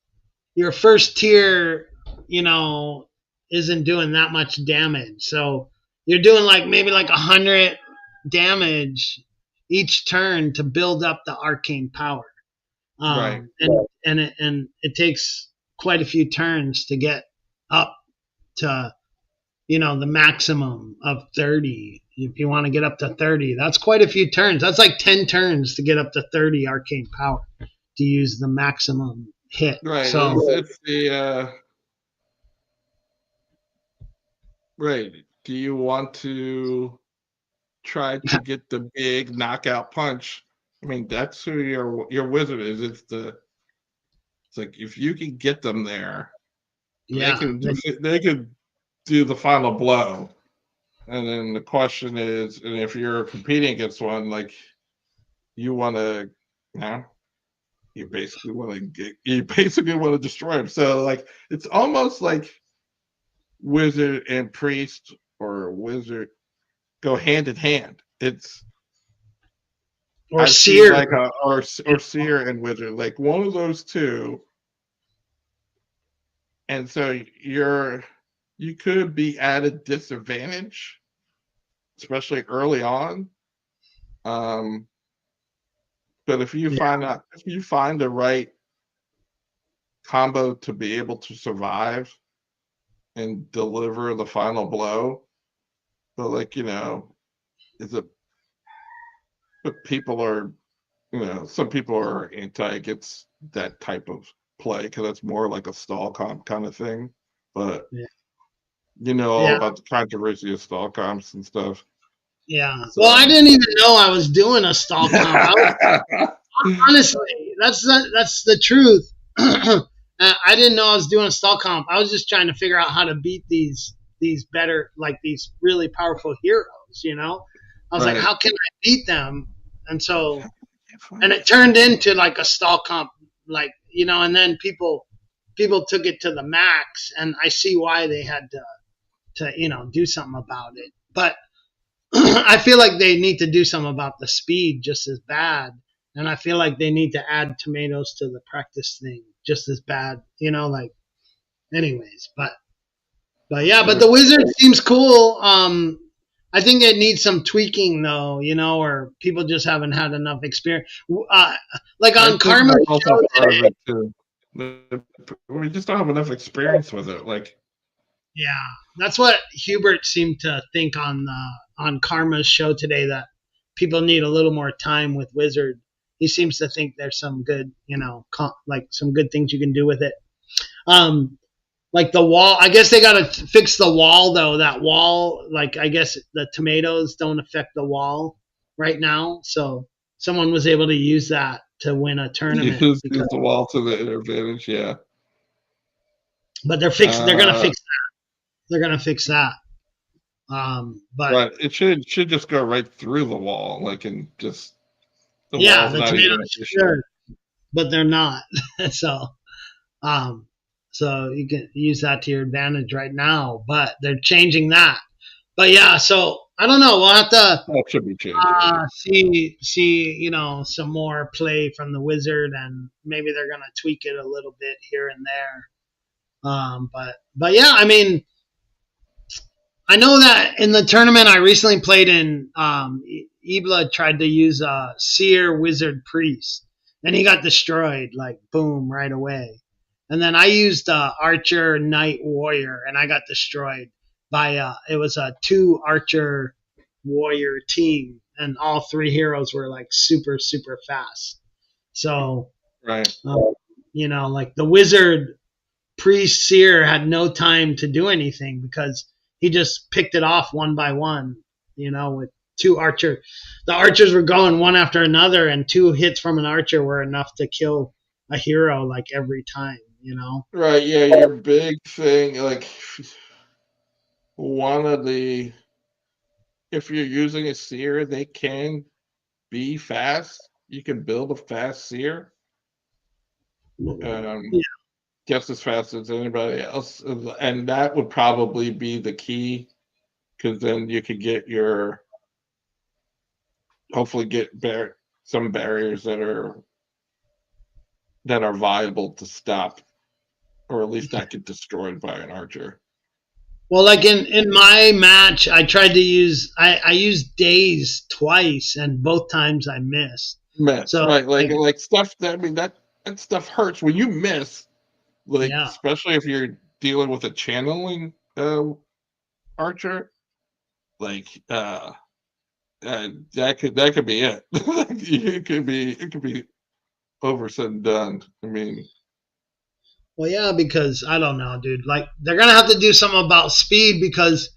your first tier, you know, isn't doing that much damage. So you're doing like maybe like 100 damage each turn to build up the arcane power. Right. And it takes quite a few turns to get up to, you know, the maximum of 30. If you want to get up to 30, that's quite a few turns. That's like 10 turns to get up to 30 arcane power to use the maximum hit. Right. So It's the right. Do you want to try to get the big knockout punch? I mean, that's who your wizard is. It's like if you can get them there, yeah, they can do the final blow. And then the question is, and if you're competing against one, like you want to, you know, you basically want to destroy him. So like it's almost like wizard and priest or wizard go hand in hand. It's or I see seer. like or seer and wizard, like one of those two. And so you could be at a disadvantage, especially early on. Um, but if you find the right combo to be able to survive and deliver the final blow, but like is it? But people are, some people are anti against that type of play because it's more like a stall comp kind of thing. But Yeah. you know all Yeah. about the controversy of stall comps and stuff. Yeah. So. Well, I didn't even know I was doing a stall comp. Honestly, that's the truth. I didn't know I was doing a stall comp. I was just trying to figure out how to beat these better, like these really powerful heroes. You know, I was like, Right. how can I beat them? And so, and it turned into like a stall comp, like, you know. And then people took it to the max, and I see why they had to do something about it. But I feel like they need to do something about the speed just as bad. And I feel like they need to add tomatoes to the practice thing just as bad, like, anyways. But yeah, but the wizard seems cool. I think it needs some tweaking though, or people just haven't had enough experience. Like on Karma's show today. We just don't have enough experience with it. Like, yeah, that's what Hubert seemed to think on Karma's show today, that people need a little more time with Wizard. He seems to think there's some good, like some good things you can do with it. Like the wall, I guess they got to fix the wall though. That wall, like I guess the tomatoes don't affect the wall right now. So someone was able to use that to win a tournament. Use the wall to their advantage, yeah. But they're gonna fix that. They're gonna fix that. But right, it should just go right through the wall, like, and just the yeah, wall's the not even tomatoes sure, but they're not. So you can use that to your advantage right now. But they're changing that. But yeah, so I don't know. We'll have to that should be changed. see some more play from the Wizard, and maybe they're gonna tweak it a little bit here and there. But yeah, I mean, I know that in the tournament I recently played in, Ibla tried to use a Seer Wizard Priest, and he got destroyed, like, boom, right away. And then I used Archer Knight Warrior, and I got destroyed by, it was a 2 Archer Warrior team, and all 3 heroes were, like, super, super fast. So, right. Like the Wizard Priest Seer had no time to do anything because he just picked it off one by one, with 2 archer. The archers were going one after another, and 2 hits from an archer were enough to kill a hero, like, every time, Right, yeah, your big thing, like, if you're using a seer, they can be fast. You can build a fast seer. Yeah. just as fast as anybody else, and that would probably be the key, because then you could get hopefully get some barriers that are viable to stop, or at least not get destroyed by an archer. Well, like in my match, I tried to use I used daze twice, and both times I missed. Miss, So right? Like stuff that, I mean, that stuff hurts when you miss. Like, yeah. especially if you're dealing with a channeling archer, like that could be it. it could be over said and done. I mean, Well, yeah, because I don't know, dude. Like they're gonna have to do something about speed, because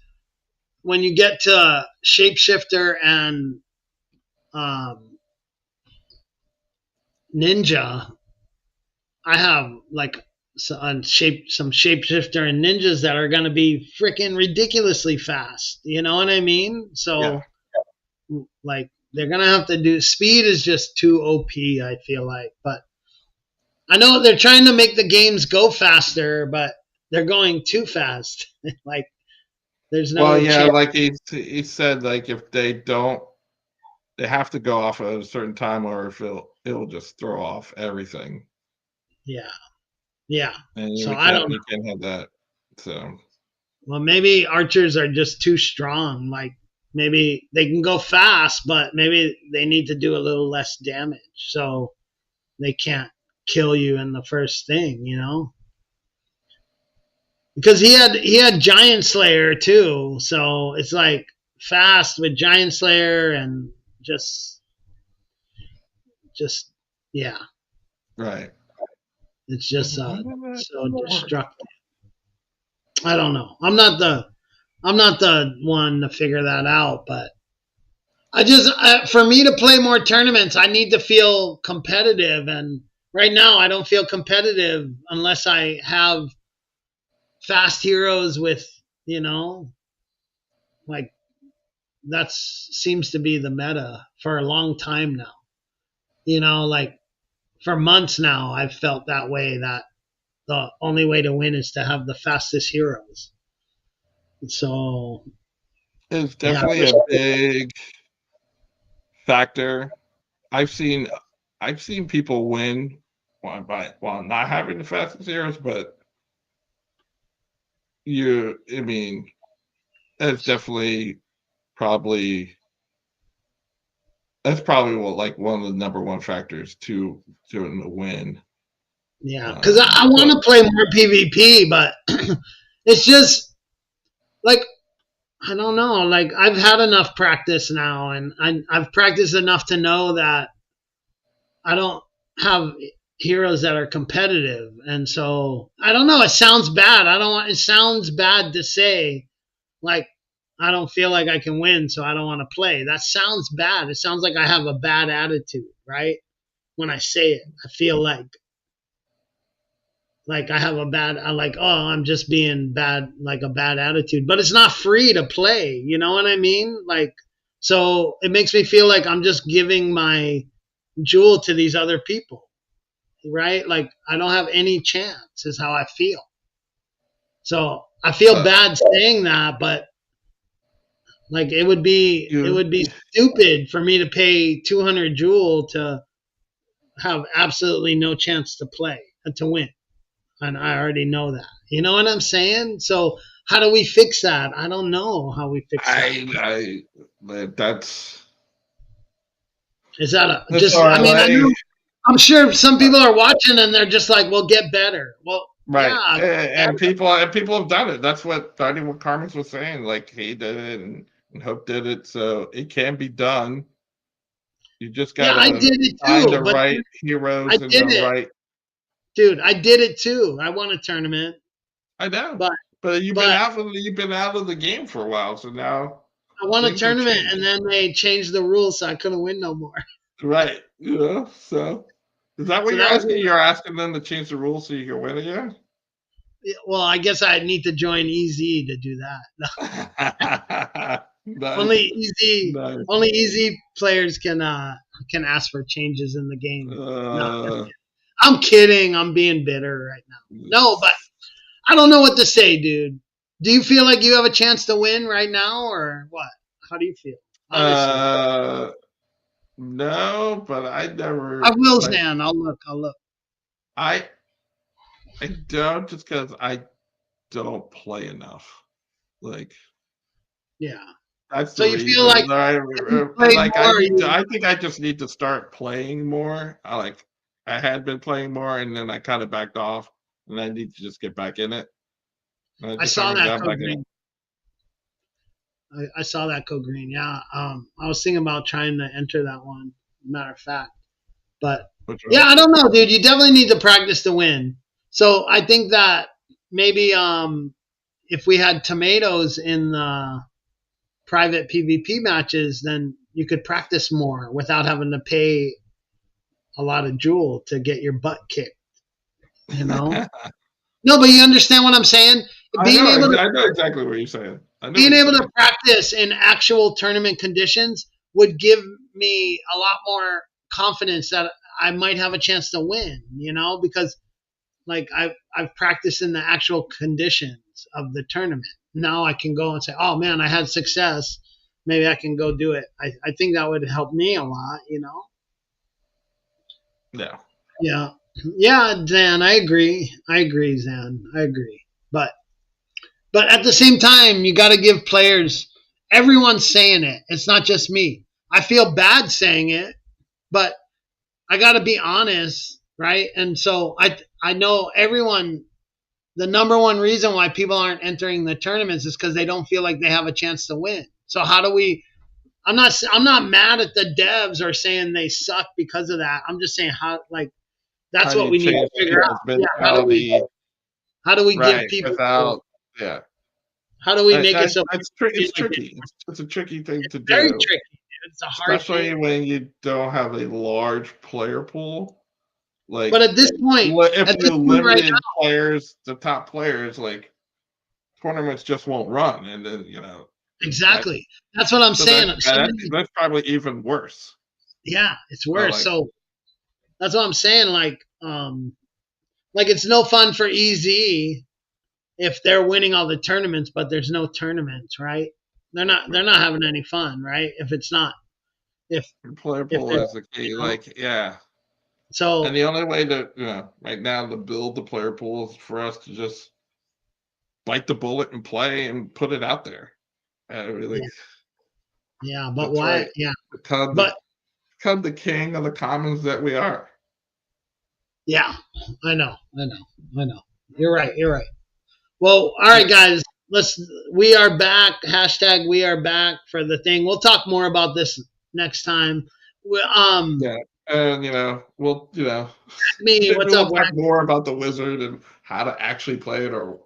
when you get to shapeshifter and um, ninja, I have like some shapeshifter and ninjas that are gonna be freaking ridiculously fast. You know what I mean? yeah. So like they're gonna have to do speed is just too OP. I feel like, but I know they're trying to make the games go faster, but they're going too fast. Like there's Well, no yeah, chance. like he said, like if they don't, they have to go off at a certain time, or if it'll just throw off everything, Yeah, yeah. and So we I don't know. can't have that. So Well, maybe archers are just too strong. Like maybe they can go fast, but maybe they need to do a little less damage, so they can't kill you in the first thing. You know, because he had Giant Slayer too, so it's like fast with Giant Slayer and just yeah, right. it's just How did that so work? destructive. I don't know. I'm not the one to figure that out, but I just for me to play more tournaments, I need to feel competitive, and right now I don't feel competitive unless I have fast heroes with, you know, like that seems to be the meta for a long time now. You know, like for months now I've felt that way, that the only way to win is to have the fastest heroes. So It's yeah, definitely a big factor. I've seen people win while not having the fastest heroes, but I mean, that's definitely probably what, like one of the number one factors to the win. yeah, because I want But to play more PvP, but it's just like I don't know. Like I've had enough practice now, and I've practiced enough to know that I don't have heroes that are competitive, and so I don't know. It sounds bad. I don't want. It sounds bad to say, like I don't feel like I can win, so I don't want to play. That sounds bad. It sounds like I have a bad attitude, right? When I say it, I feel like I have a bad. I like, oh, I'm just being bad, like a bad attitude. But it's not free to play. You know what I mean? Like, so it makes me feel like I'm just giving my jewel to these other people, right? Like I don't have any chance. Is how I feel. So I feel bad saying that, but like it would you be stupid for me to pay 200 jewel to have absolutely no chance to play to win, and I already know that. You know what I'm saying? So how do we fix that? I don't know how we fix that. that's Is that a that's just? all I mean, I right. know. I'm sure some people are watching and they're just like, "Well, get better." Well, Right, yeah, and people have done it. That's what I think what Carmen's was saying. Like he did it, and Hope did it, so it can be done. You just yeah, I gotta did it find too. the But right I heroes and the did it, right. dude. I did it too. I won a tournament, I know, but but but you've been out of the game for a while, so now I won a things are tournament, and changing. then they changed the rules, so I couldn't win no more. Right, so is that what So you're that was asking? You're asking them to change the rules so you can win again? well. I guess I need to join EZ to do that. Nice, nice. Only easy players can ask for changes in the game. No, Uh, I'm kidding. I'm being bitter right now. No, but I don't know what to say, dude. Do you feel like you have a chance to win right now, or what? How do you feel? Honestly, No, but I I never will, like Zan. I'll look. I'll look. I I don't just because I don't play enough. Like Yeah. that's So the you feel reason. like if you play Like I more, need to. you I think I just need to start playing more. I had been playing more, and then I kind of backed off, and I need to just get back in it. And I I just saw haven't that gotten code back in it. green. I saw that code green. Yeah. I was thinking about trying to enter that one. Matter of fact, but Which yeah, one? I don't know, dude. You definitely need to practice to win. So I think that maybe if we had tomatoes in the private PvP matches, then you could practice more without having to pay a lot of jewel to get your butt kicked. You know? No, but you understand what I'm saying? Being able to I know exactly what you're saying. I know what being you're able to saying. practice in actual tournament conditions would give me a lot more confidence that I might have a chance to win, because like I've practiced in the actual conditions of the tournament. Now I can go and say, "Oh man, I had success. Maybe I can go do it." I think that would help me a lot. Yeah. Yeah. Yeah, Zan, I agree. I agree, Zan. I agree. But at the same time, you got to give players. Everyone's saying it. It's not just me. I feel bad saying it, but I got to be honest, right? And so I know everyone. The number one reason why people aren't entering the tournaments is because they don't feel like they have a chance to win. So how do we? I'm not mad at the devs or saying they suck because of that. I'm just saying How that's do what you we need change to figure out. people's Yeah, mentality? how do we give Right. people Without. Yeah. how do we make it so people feel It's like tricky. It's a tricky thing to very do, tricky, dude. It's a hard thing. especially when you don't have a large player pool. But Like, if at this you point right limited players, the top players, like tournaments just won't run, and then now, that. exactly. That's what I'm So saying. So many, that's probably even worse. yeah, it's So worse. like, So that's what I'm saying. Like it's no fun for EZ if they're winning all the tournaments, but there's no tournaments, right? They're not having any fun, right? If it's not if player if pool they're is the key. Like, yeah. And so the only way to, right now to build the player pool is for us to just bite the bullet and play and put it out there. Really, yeah, yeah, but that's why? right. Yeah, Become but the king of the commons that we are. yeah, I know, I know, I know. You're right. You're right. Well, all right, Yeah, guys. We are back. Hashtag we are back for the thing. We'll talk more about this next time. yeah. And Me, maybe what's up, we'll Wack? talk more about the wizard and how to actually play it or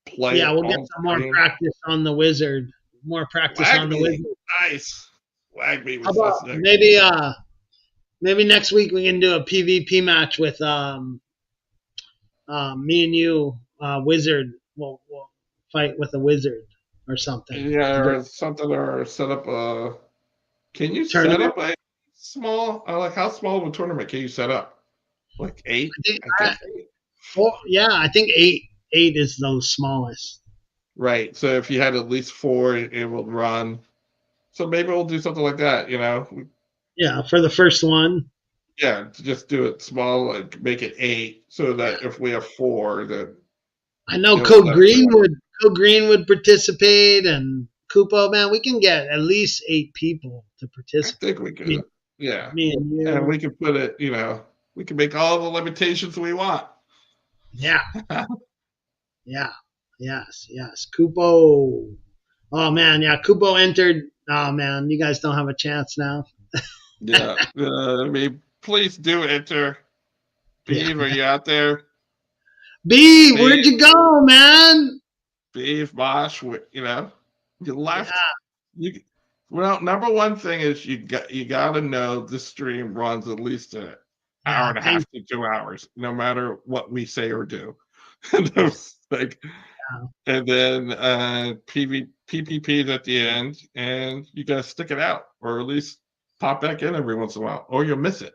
play Yeah, it we'll get on some more stream. practice on the wizard. More practice Wag on the me, wizard. nice. Wag me How with about this next. maybe next week we can do a PvP match with me and you, wizard. We'll fight with a wizard or something. Yeah, Just or something, or set up a. Can you set tournament. up a small? Like, how small of a tournament can you set up? Like eight? I think. I guess eight. Well, yeah, I think eight is the smallest. Right. So if you had at least four, it would run. So maybe we'll do something like that. Yeah, for the first one. Yeah, to just do it small, like make it eight, so Yeah. that if we have four, that I know it'll let everyone. Code Green would participate and Kupo, man, we can get at least 8 people to I participate. think we could. Yeah, Me and and you. we can put it. We can make all the limitations we want. Yeah, yeah, yes. Kupo. Oh man, yeah, Kupo entered. Oh man, you guys don't have a chance now. Yeah. I mean, please do enter. Yeah. Beeve, are you out there? B, where'd Beeve, you go, man? Beeve, Bosch, you Yeah, left. You well, number one thing is you got to know this stream runs at least an hour yeah, and a thank half to 2 hours, no matter what we say or do. And I was like, you. and then PPPs at the end, and you got to stick it out, or at least pop back in every once in a while, or you'll miss it.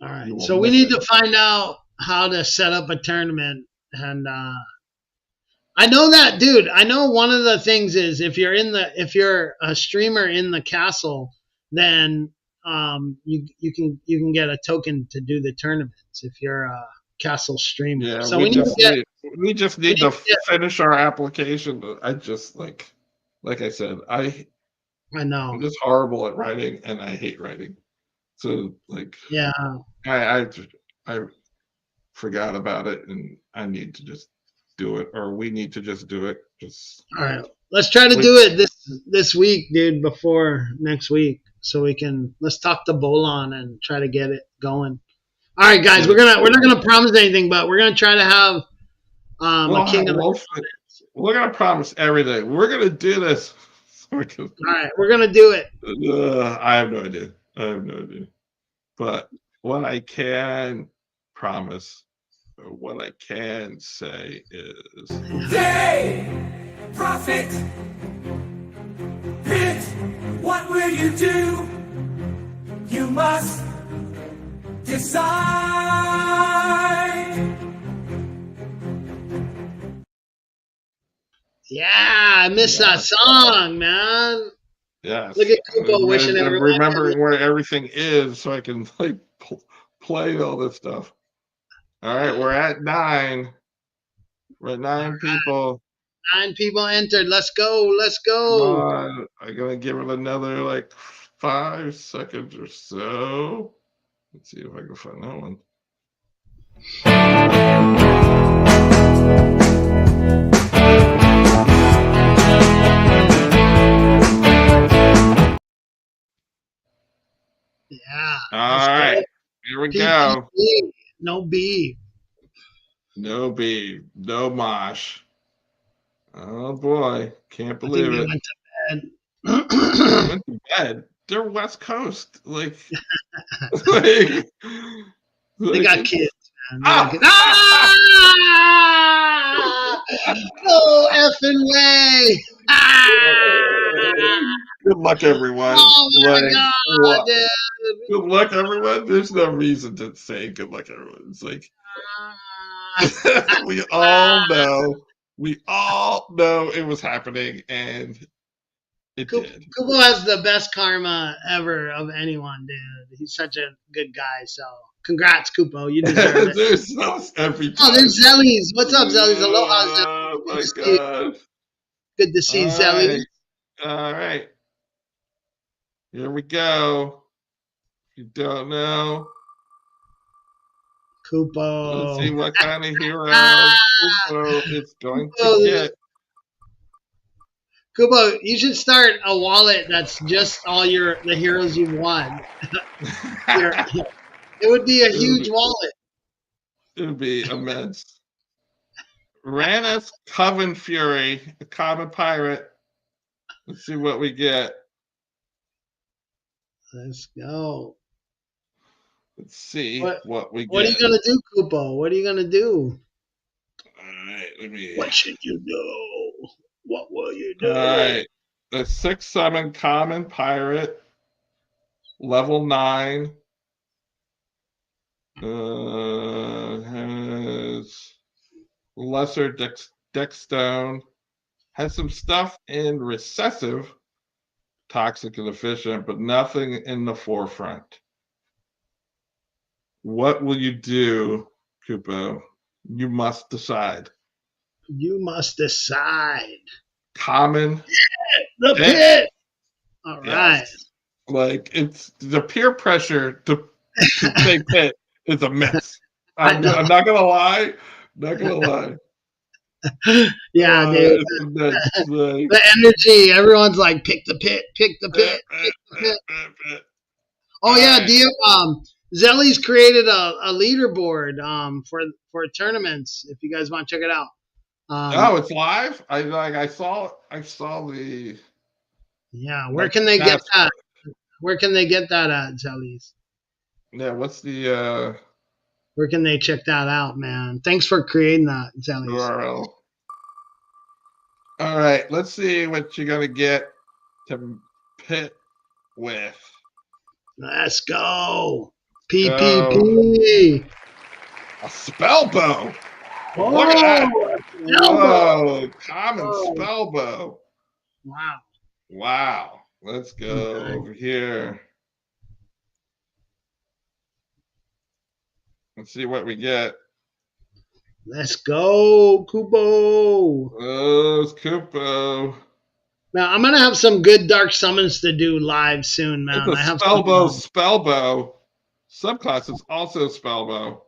All right. You will So we miss need it. to find out how to set up a tournament. And I know that, dude. I know one of the things is if you're a streamer in the castle, then you can get a token to do the tournaments if you're a castle streamer. Yeah, So we just we need need to to get finish our application. I just like I said, I'm I know. just horrible at writing, and I hate writing. So like Yeah. I I forgot about it, and I need to just do it, or we need to just do it. Just All right. Let's try to we do it this week, dude, before next week, so let's talk to Bolon and try to get it going. All right, guys, yeah. we're not gonna promise anything, but we're gonna try to have a king of the. We're gonna promise everything. We're gonna do this. All right, we're gonna do it. I have no idea. I have no idea. But what I can promise, or what I can say is, Day, prophet, pit, what will you do? You must decide. Yeah, I missed that song, man. yes, Look at Kupo wishing I'm everyone. remembering where everything is so I can like play all this stuff. All right, we're at 9. We're at 9 people. 9 people entered. Let's go. Let's Come go. on. I'm gonna give it another like 5 seconds or so. Let's see if I can find that one. Yeah. All right, here we go. PPP, no B. No B, no mosh. Oh boy, can't I think believe they it. went to bed. They went to bed. They're West Coast, like, like, They got it's- kids, man. They got Ah! kids. Ah! No effing way. Ah! Good luck, everyone. Oh my Like, god, what? dude. Good luck, everyone. There's no reason to say good luck, everyone. It's like we all know, it was happening, and it did. Kubo has the best karma ever of anyone, dude. He's such a good guy. So, congrats, Kupo. You deserve it. There's those every time. Oh, there's Zellies. What's up, Zellies? Aloha, Zellies. Oh Good my to see you. god! Good to see All Zellies. right, all right. Here we go. If you don't know, let's see Kupo. what kind of hero Ah, Kupo is going to Kupo, get. Kupo, you should start a wallet that's just all the heroes you've won. It would be a huge wallet. It would be immense. Ranus Coven Fury, a common pirate. Let's see what we get. Let's go. Let's see what we get. What are you gonna do, Kupo? What are you gonna do? All right, let me. What should you do? What will you do? All right, the 6 summon common pirate, level 9. Has lesser dex stone. Has some stuff in recessive, toxic and efficient, but nothing in the forefront. What will you do, Kupo? You must decide. You must decide. Common. The pit. All right. Yes. Like, it's the peer pressure to say pit is a mess. I'm not gonna lie. Not gonna lie. Yeah, dude. Like, The energy. Everyone's like, pick the pit, pick the pit, pick the pit. Oh yeah, right. Zelly's created a leaderboard for tournaments. If you guys want to check it out. Oh, it's live. I saw the. Yeah, where can they get that? Where can they get that at, Zelly's? Yeah, what's the Where can they check that out, man? Thanks for creating that, Zelly's. URL? All right, let's see what you're gonna get to pit with. Let's go. go. PPP. A spell bow. Look at that. Oh, elbow. Whoa. Common Oh, spell bow. wow. Wow. Let's go Nice. over here. Let's see what we get. Let's go, Kubo. Oh, it's Kupo. Now I'm gonna have some good dark summons to do live soon, It's man. a I have spell some. bow, spell bow. Subclass is also spell bow.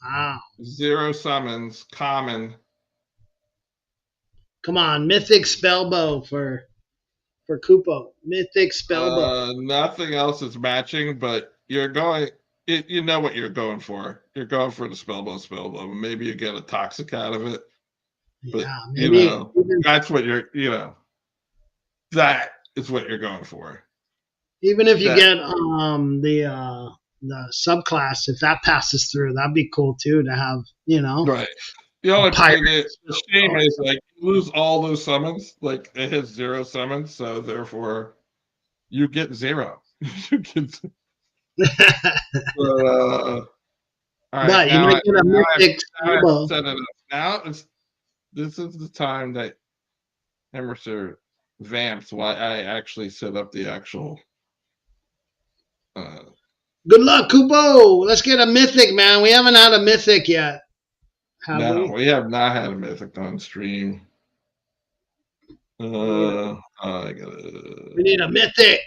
Wow. 0 summons, common. Come on, mythic spellbow for Kupo. Mythic spellbow. Nothing else is matching, but you're going. You know what you're going for. You're going for the spell bow. Maybe you get a toxic out of it, but Yeah, you maybe know that's what you're. You know that is what you're going for. even if you That, get the subclass, if that passes through, that'd be cool too to have. right. The only pirate. the shame is like you lose all those summons. Like it has 0 summons, so therefore you get 0. You get. All right, But you now might get a mythic I spellbow. set it up. Now this is the time that Emerson vamps why I actually set up the actual. Good luck, Kupo. Let's get a mythic, man. We haven't had a mythic yet, have No, we? we have not had a mythic on stream. I We gotta need a mythic.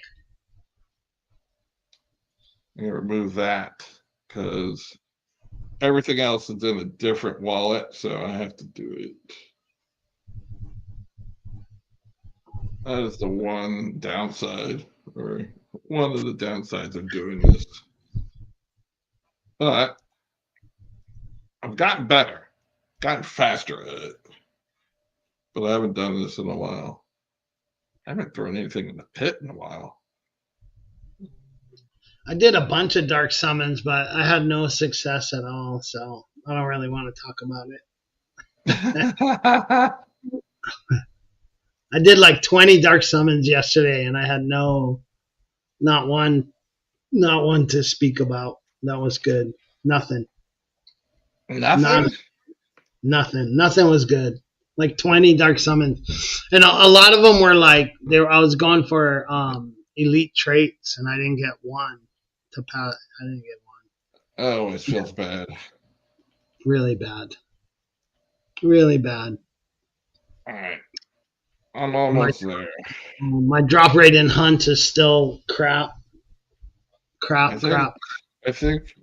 remove that because everything else is in a different wallet, so I have to do it. That is the one downside, or one of the downsides of doing this. But I've gotten better, gotten faster at it. But I haven't done this in a while. I haven't thrown anything in the pit in a while. I did a bunch of dark summons, but I had no success at all, so I don't really want to talk about it. I did like 20 dark summons yesterday, and I had not one to speak about. That was good. Nothing. Nothing? Nothing was good. Like 20 dark summons, and a lot of them were like I was going for elite traits, and I didn't get one to pass. I didn't get one. Oh, it feels bad. Really bad. Really bad. All right. I'm almost there. My drop rate in hunt is still crap. I think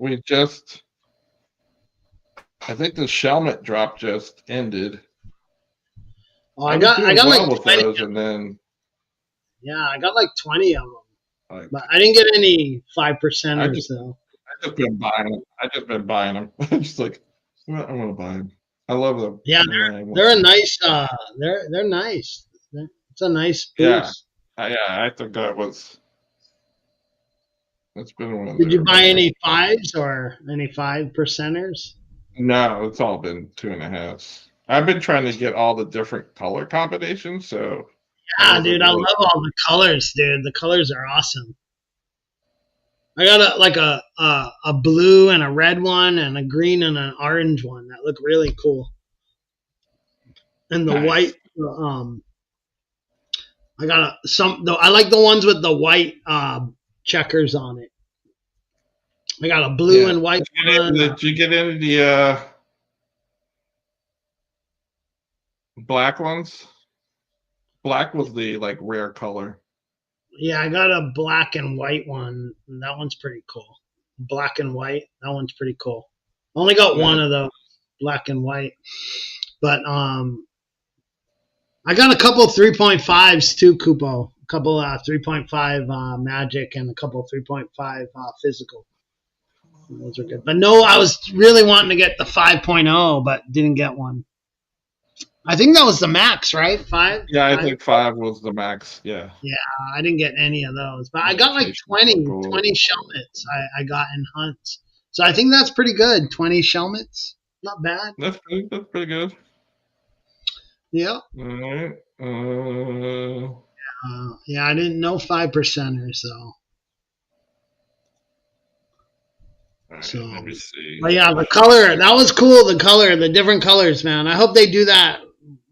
the Shelmet drop just ended. Oh, I got like with 20. those, and then I got like 20 of them, like but I didn't get any 5%ers. So I just been buying them. I'm just like, well, I want to buy them. I love them. yeah, they're a nice. They're nice. It's a nice boost. I think that was. That's been one of Did you their buy better. any 5s or any 5%ers? No, it's all been 2.5s. I've been trying to get all the different color combinations. So Yeah, dude, I love all the colors, dude. The colors are awesome. I got a blue and a red one and a green and an orange one that look really cool. And the white, I got I like the ones with the white checkers on it. I got a blue and white one. Did you get into the black ones? Black was the like rare color. Yeah, I got a black and white one. And that one's pretty cool. Black and white. That one's pretty cool. Only got one of those, black and white. But I got a couple 3.5s too, Kupo. A couple 3.5 magic and a couple 3.5 physical. Those are good. But no, I was really wanting to get the 5.0, but didn't get one. I think that was the max, right? 5? Yeah, I think 5 was the max. Yeah. Yeah, I didn't get any of those. But I got like 20 shelmets I got in hunts. So I think that's pretty good. 20 shelmets. Not bad. That's pretty good. Yeah. All right. Yeah, I didn't know 5%ers though. So, let me see. but yeah, the color, that was cool. The color, the different colors, man. I hope they do that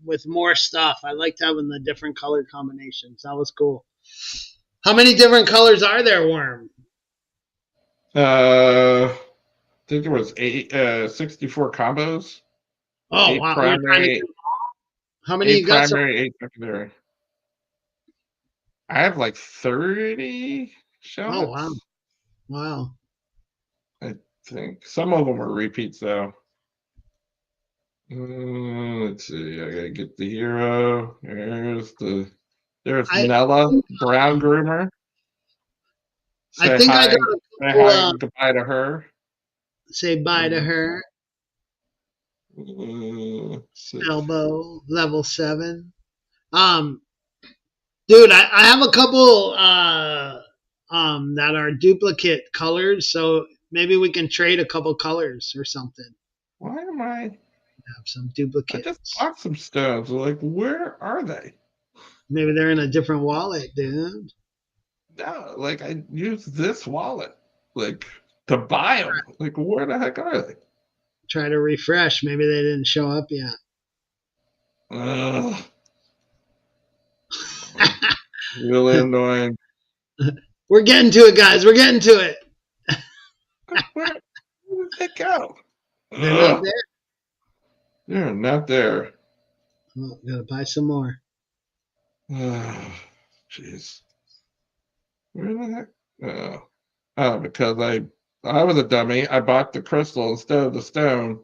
with more stuff. I liked having the different color combinations. That was cool. How many different colors are there, Worm? I think there was 64 combos. Oh, Eight wow. You're trying to primary, get, how many you got? So, 8 secondary. I have like 30 oh, wow. shots. Wow. I think some of them are repeats though. Let's see. I gotta get the hero. There's I Nella, think, Brown Groomer. I Say think I hi. got a Say couple, hi. Goodbye to her. say bye to her. See. Elbow, level 7. Um, Dude, I have a couple that are duplicate colors, so maybe we can trade a couple colors or something. Why am I? Have some I just duplicates. bought some stones. Like, where are they? Maybe they're in a different wallet, dude. No, like I used this wallet, like to buy them. Like, where the heck are they? Try to refresh. Maybe they didn't show up yet. Ugh, really annoying. We're getting to it, guys. We're getting to it. Where did they go? They're not Ugh, there. they're not there. Oh, gotta buy some more. Jeez, where the heck? Oh, because I was a dummy. I bought the crystal instead of the stone.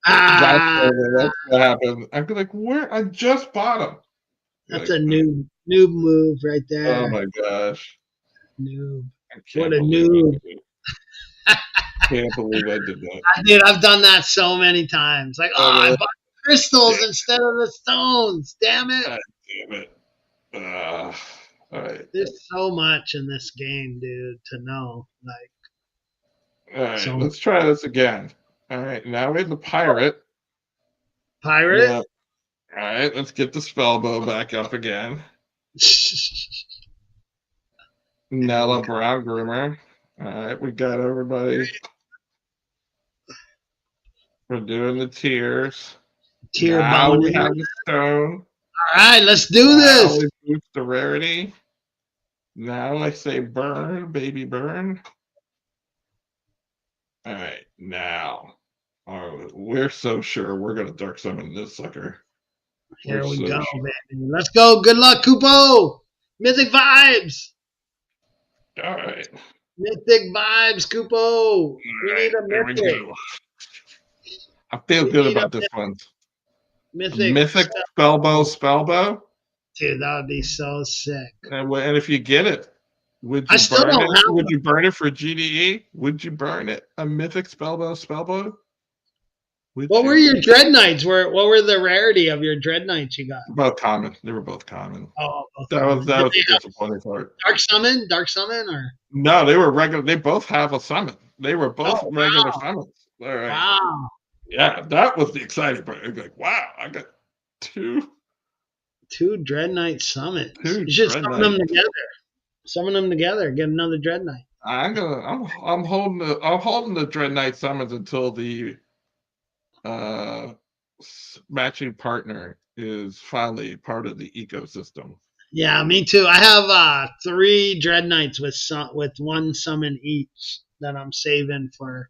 Ah, That's what happened. I'd be like, where? I just bought them. that's Like, a noob move right oh there. my gosh. Noob. I What can't a believe I noob. did it. Can't believe I did that. Dude, I've done that so many times. Like, Oh, oh, I really? bought crystals Yeah. instead of the stones. Damn it. God damn it. All right. There's so much in this game, dude, to know. Like, All right. so Let's try this again. All right. Now we have the pirate. pirate. Yeah. All right. Let's get the spell bow back up again. Nella Brown Groomer. All right. We got everybody. We're doing the tiers. Tear Now we boning. have the stone. All right, let's do Now this. we boost the rarity. Now I say burn, baby burn. All right, now we're so sure we're gonna dark summon this sucker. We're Here we so go, sure. baby. Let's go. Good luck, Kupo. Mythic vibes. All right, Mythic vibes, Kupo. all We right, need a there we mythic. go. I feel We good need a about this one. mythic. Mythic spellbow, Dude, that would be so sick. and if you get it, would I you still burn don't it? have Would them. you burn it for GDE? Would you burn it? A mythic spellbow? Would What were you? your dread knights? What were the rarity of your dread knights you got? Both common. They were both common. Oh, both That common. was Did the they have disappointing part. dark summon? Dark summon or? No, they were regular. They both have a summon. They were both Oh regular summons. All right. wow! Yeah, that was the exciting part. I was like, wow, I got two Two dread knight summons. two You should Dread summon them Knights. together. Summon them together. Get another dread knight. I'm holding the Dread Knight summons until the uh matching partner is finally part of the ecosystem. Yeah, me too. I have 3 dread knights with one summon each that I'm saving for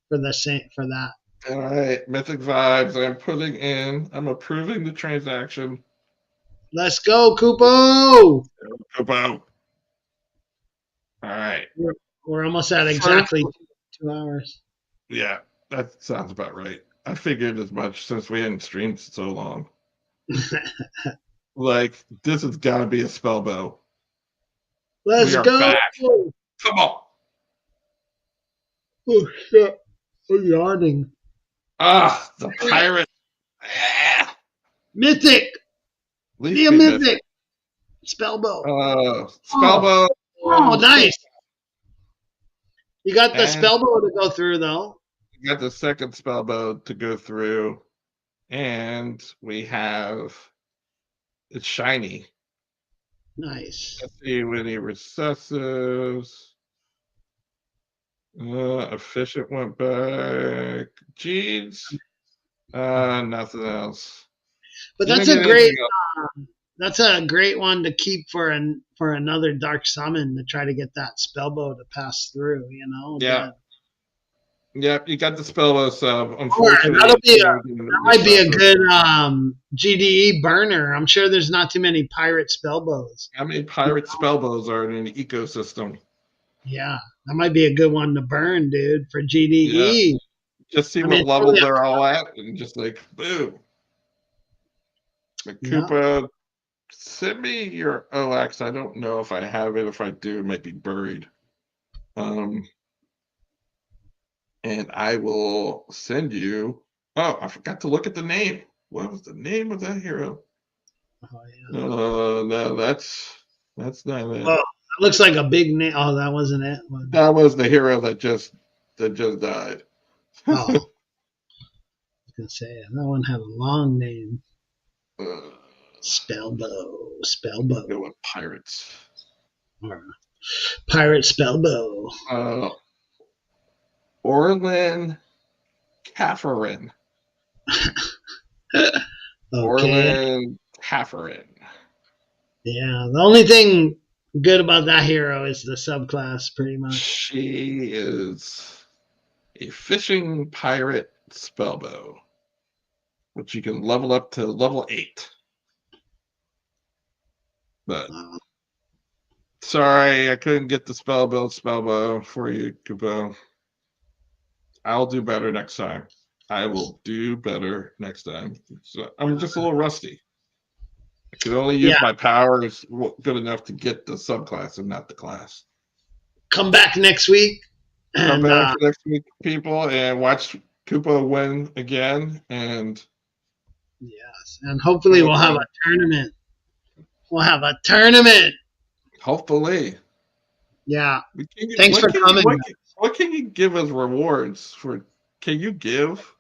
that. All right, Mythic Vibes. I'm approving the transaction. Let's go, Kupo! About. All right. We're almost at exactly 2 hours. Yeah, that sounds about right. I figured as much since we hadn't streamed so long. Like, this has got to be a spell bow. Let's We are go! back. Come on. Oh shit! I'm yawning. Ah, the pirate. Ah, Mythic! at least Be a we missed. mythic! Spellbow. Spell bow. Oh, nice! You got the And spellbow to go through though. we got the second spell bow to go through. And we have it's shiny. Nice. Let's see any recessives. Efficient went back. Jeans. Nothing else. But You that's didn't a get anything great else. that's a great one to keep for another dark summon to try to get that spellbow to pass through. Yeah. Yep, you got the spellbow sub. Or Unfortunately, that'll be you didn't that get might be that a for- good GDE burner. I'm sure there's not too many pirate spellbows. How many pirate spellbows are in an ecosystem? Yeah, that might be a good one to burn, dude, for Yeah. GDE. Just see I what mean, level they're all at, and just like boom. But yeah. Koopa, send me your OX. I don't know if I have it. If I do, it might be buried. And I will send you. Oh, I forgot to look at the name. What was the name of that hero? Oh, yeah. No, that's not it. Well, that looks like a big name. Oh, that wasn't it. That was the hero that just died. Oh, I was gonna say that one had a long name. Spellbow, Go with pirates. or pirate spellbow. Orlin Cafferin. Okay. Orlin Cafferin. Yeah, the only thing good about that hero is the subclass, pretty much. She is a fishing pirate spellbow, which you can level up to level 8. But sorry, I couldn't get the spellbow for you, Kupo. I'll do better next time. I will do better next time. So I'm just a little rusty. I could only use my powers good enough to get the subclass and not the class. Come back next week. Come back for next week, people, and watch Koopa win again. And yes, and hopefully we'll have a tournament. We'll have a tournament. Hopefully. Yeah. Thanks for coming. What can you give as rewards for? Can you give?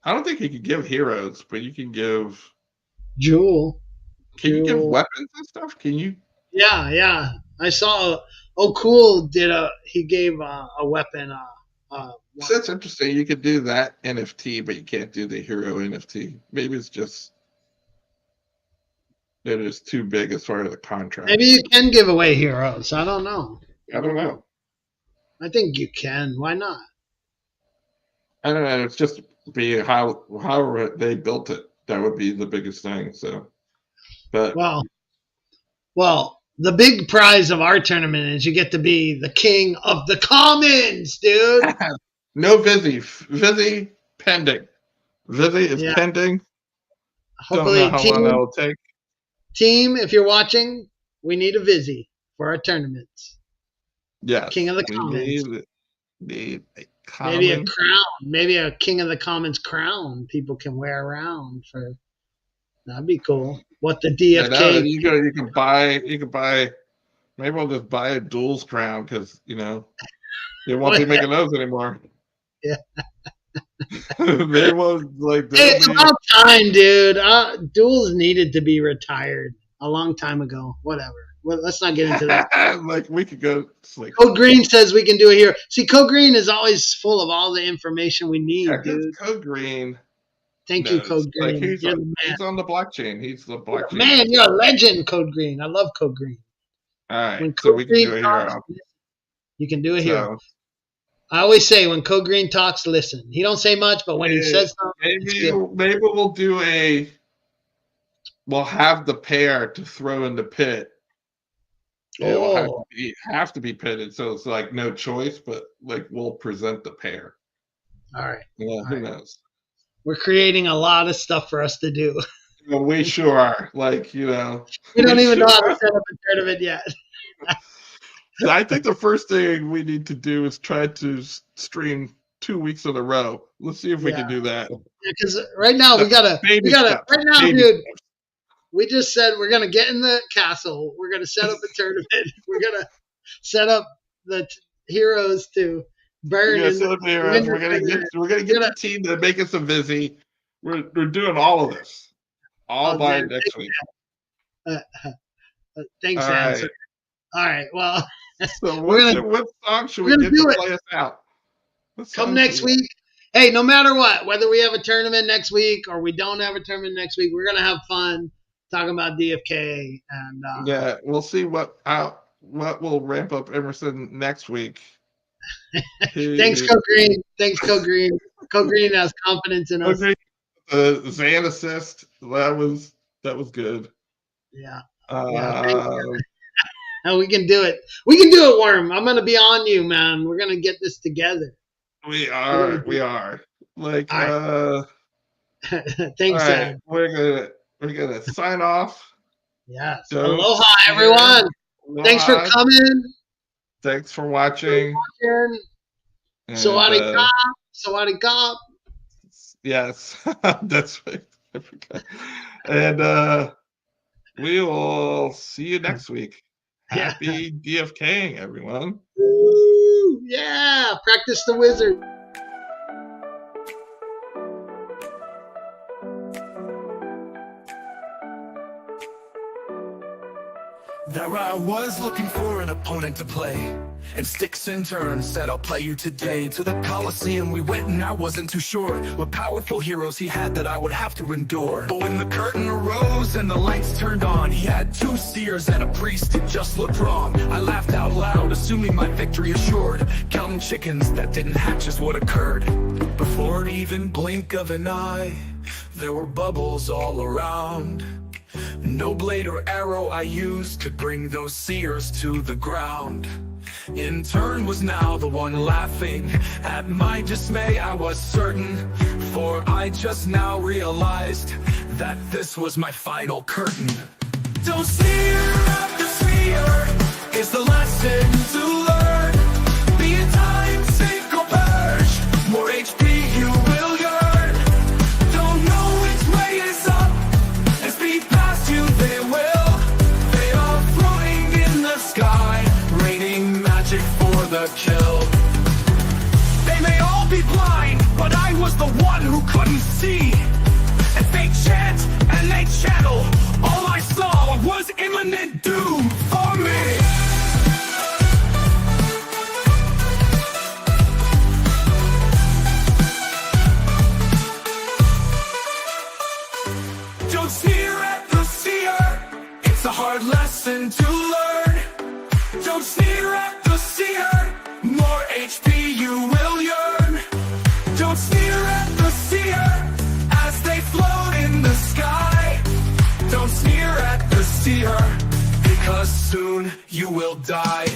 I don't think you can give heroes, but you can give. Jewel. Can you give weapons and stuff? Can you? Yeah. I saw. Oh, cool! He gave a weapon? So that's interesting. You could do that NFT, but you can't do the hero NFT. Maybe it's just it is too big as far as the contract. Maybe you can give away heroes. I don't know. I don't know. I think you can. Why not? I don't know. It's just be how they built it. That would be the biggest thing. So, but well, the big prize of our tournament is you get to be the king of the commons, dude. No Vizzy. Vizzy pending. Vizzy is pending. Hopefully, don't know how long that will take. Team, if you're watching, we need a Vizzy for our tournaments. Yes. King of the commons. Need a common. Maybe a crown. Maybe a king of the commons crown people can wear around for. That'd be cool. What the DFK? You can buy. Maybe I'll just buy a duels crown because you won't be making those anymore. Yeah. They won't like. It's about time, dude. Duels needed to be retired a long time ago. Whatever. Well, let's not get into that. Like we could go. Like, Code Green says we can do it here. See, Code Green is always full of all the information we need, dude. Code Green. Thank you, Code Green. Like he's on the blockchain. He's the blockchain. Man, you're a legend, Code Green. I love Code Green. All right, so we can do it here. You can do it here. I always say when Code Green talks, listen. He don't say much, but when he says something, maybe we'll do we'll have the pair to throw in the pit. It will have to be pitted, so it's like no choice, but like we'll present the pair. All right. Yeah, who knows? We're creating a lot of stuff for us to do. Well, we sure are. Like, we don't even know how to set up a tournament yet. I think the first thing we need to do is try to stream 2 weeks in a row. Let's see if we can do that. Because right now we gotta right now, dude. We just said we're gonna get in the castle. We're gonna set up a tournament. We're gonna set up the heroes to burn. We're gonna get the team to make us a Vizzy. We're doing all of this by next week. Thanks, Answer. All right. Well, so what song should we get to play us out? Come next week. Hey, no matter what, whether we have a tournament next week or we don't have a tournament next week, we're gonna have fun talking about DFK. And yeah, we'll see what will ramp up Emerson next week. Thanks, Co Green. Thanks, Co Green. Co Green has confidence in us. Zan assist. That was good. Yeah. Yeah. We can do it. We can do it, Worm. I'm gonna be on you, man. We're gonna get this together. We are. Like Thanks, Zan. We're gonna sign off. Yes. Aloha, everyone. Aloha. Thanks for coming. Thanks for watching. Sawadee Sawadee. Yes, that's right. I forgot. And we will see you next week. Happy DFKing, everyone. Woo, yeah, practice the wizard. There I was looking for an opponent to play, and sticks and turns said I'll play you today. To the Coliseum we went and I wasn't too sure what powerful heroes he had that I would have to endure. But when the curtain arose and the lights turned on, he had 2 seers and a priest, it just looked wrong. I laughed out loud, assuming my victory assured. Counting chickens that didn't hatch is what occurred. Before an even blink of an eye, there were bubbles all around. No blade or arrow I used could bring those seers to the ground. In turn was now the one laughing at my dismay. I was certain, for I just now realized that this was my final curtain. Don't seer after seer is the lesson to learn. Be it time, sink or perish, more HP you will yearn. Don't know which way is up, and speed past you they will. They are floating in the sky, raining magic for the kill. They may all be blind, but I was the one who couldn't see. And they chant and they channel, all I saw was imminent doom for me. Don't sneer at the seer, it's a hard lesson to learn. Don't sneer at the seer, more HP you will yearn. Don't sneer at the seer as they float in the sky. Don't sneer at the seer, because soon you will die.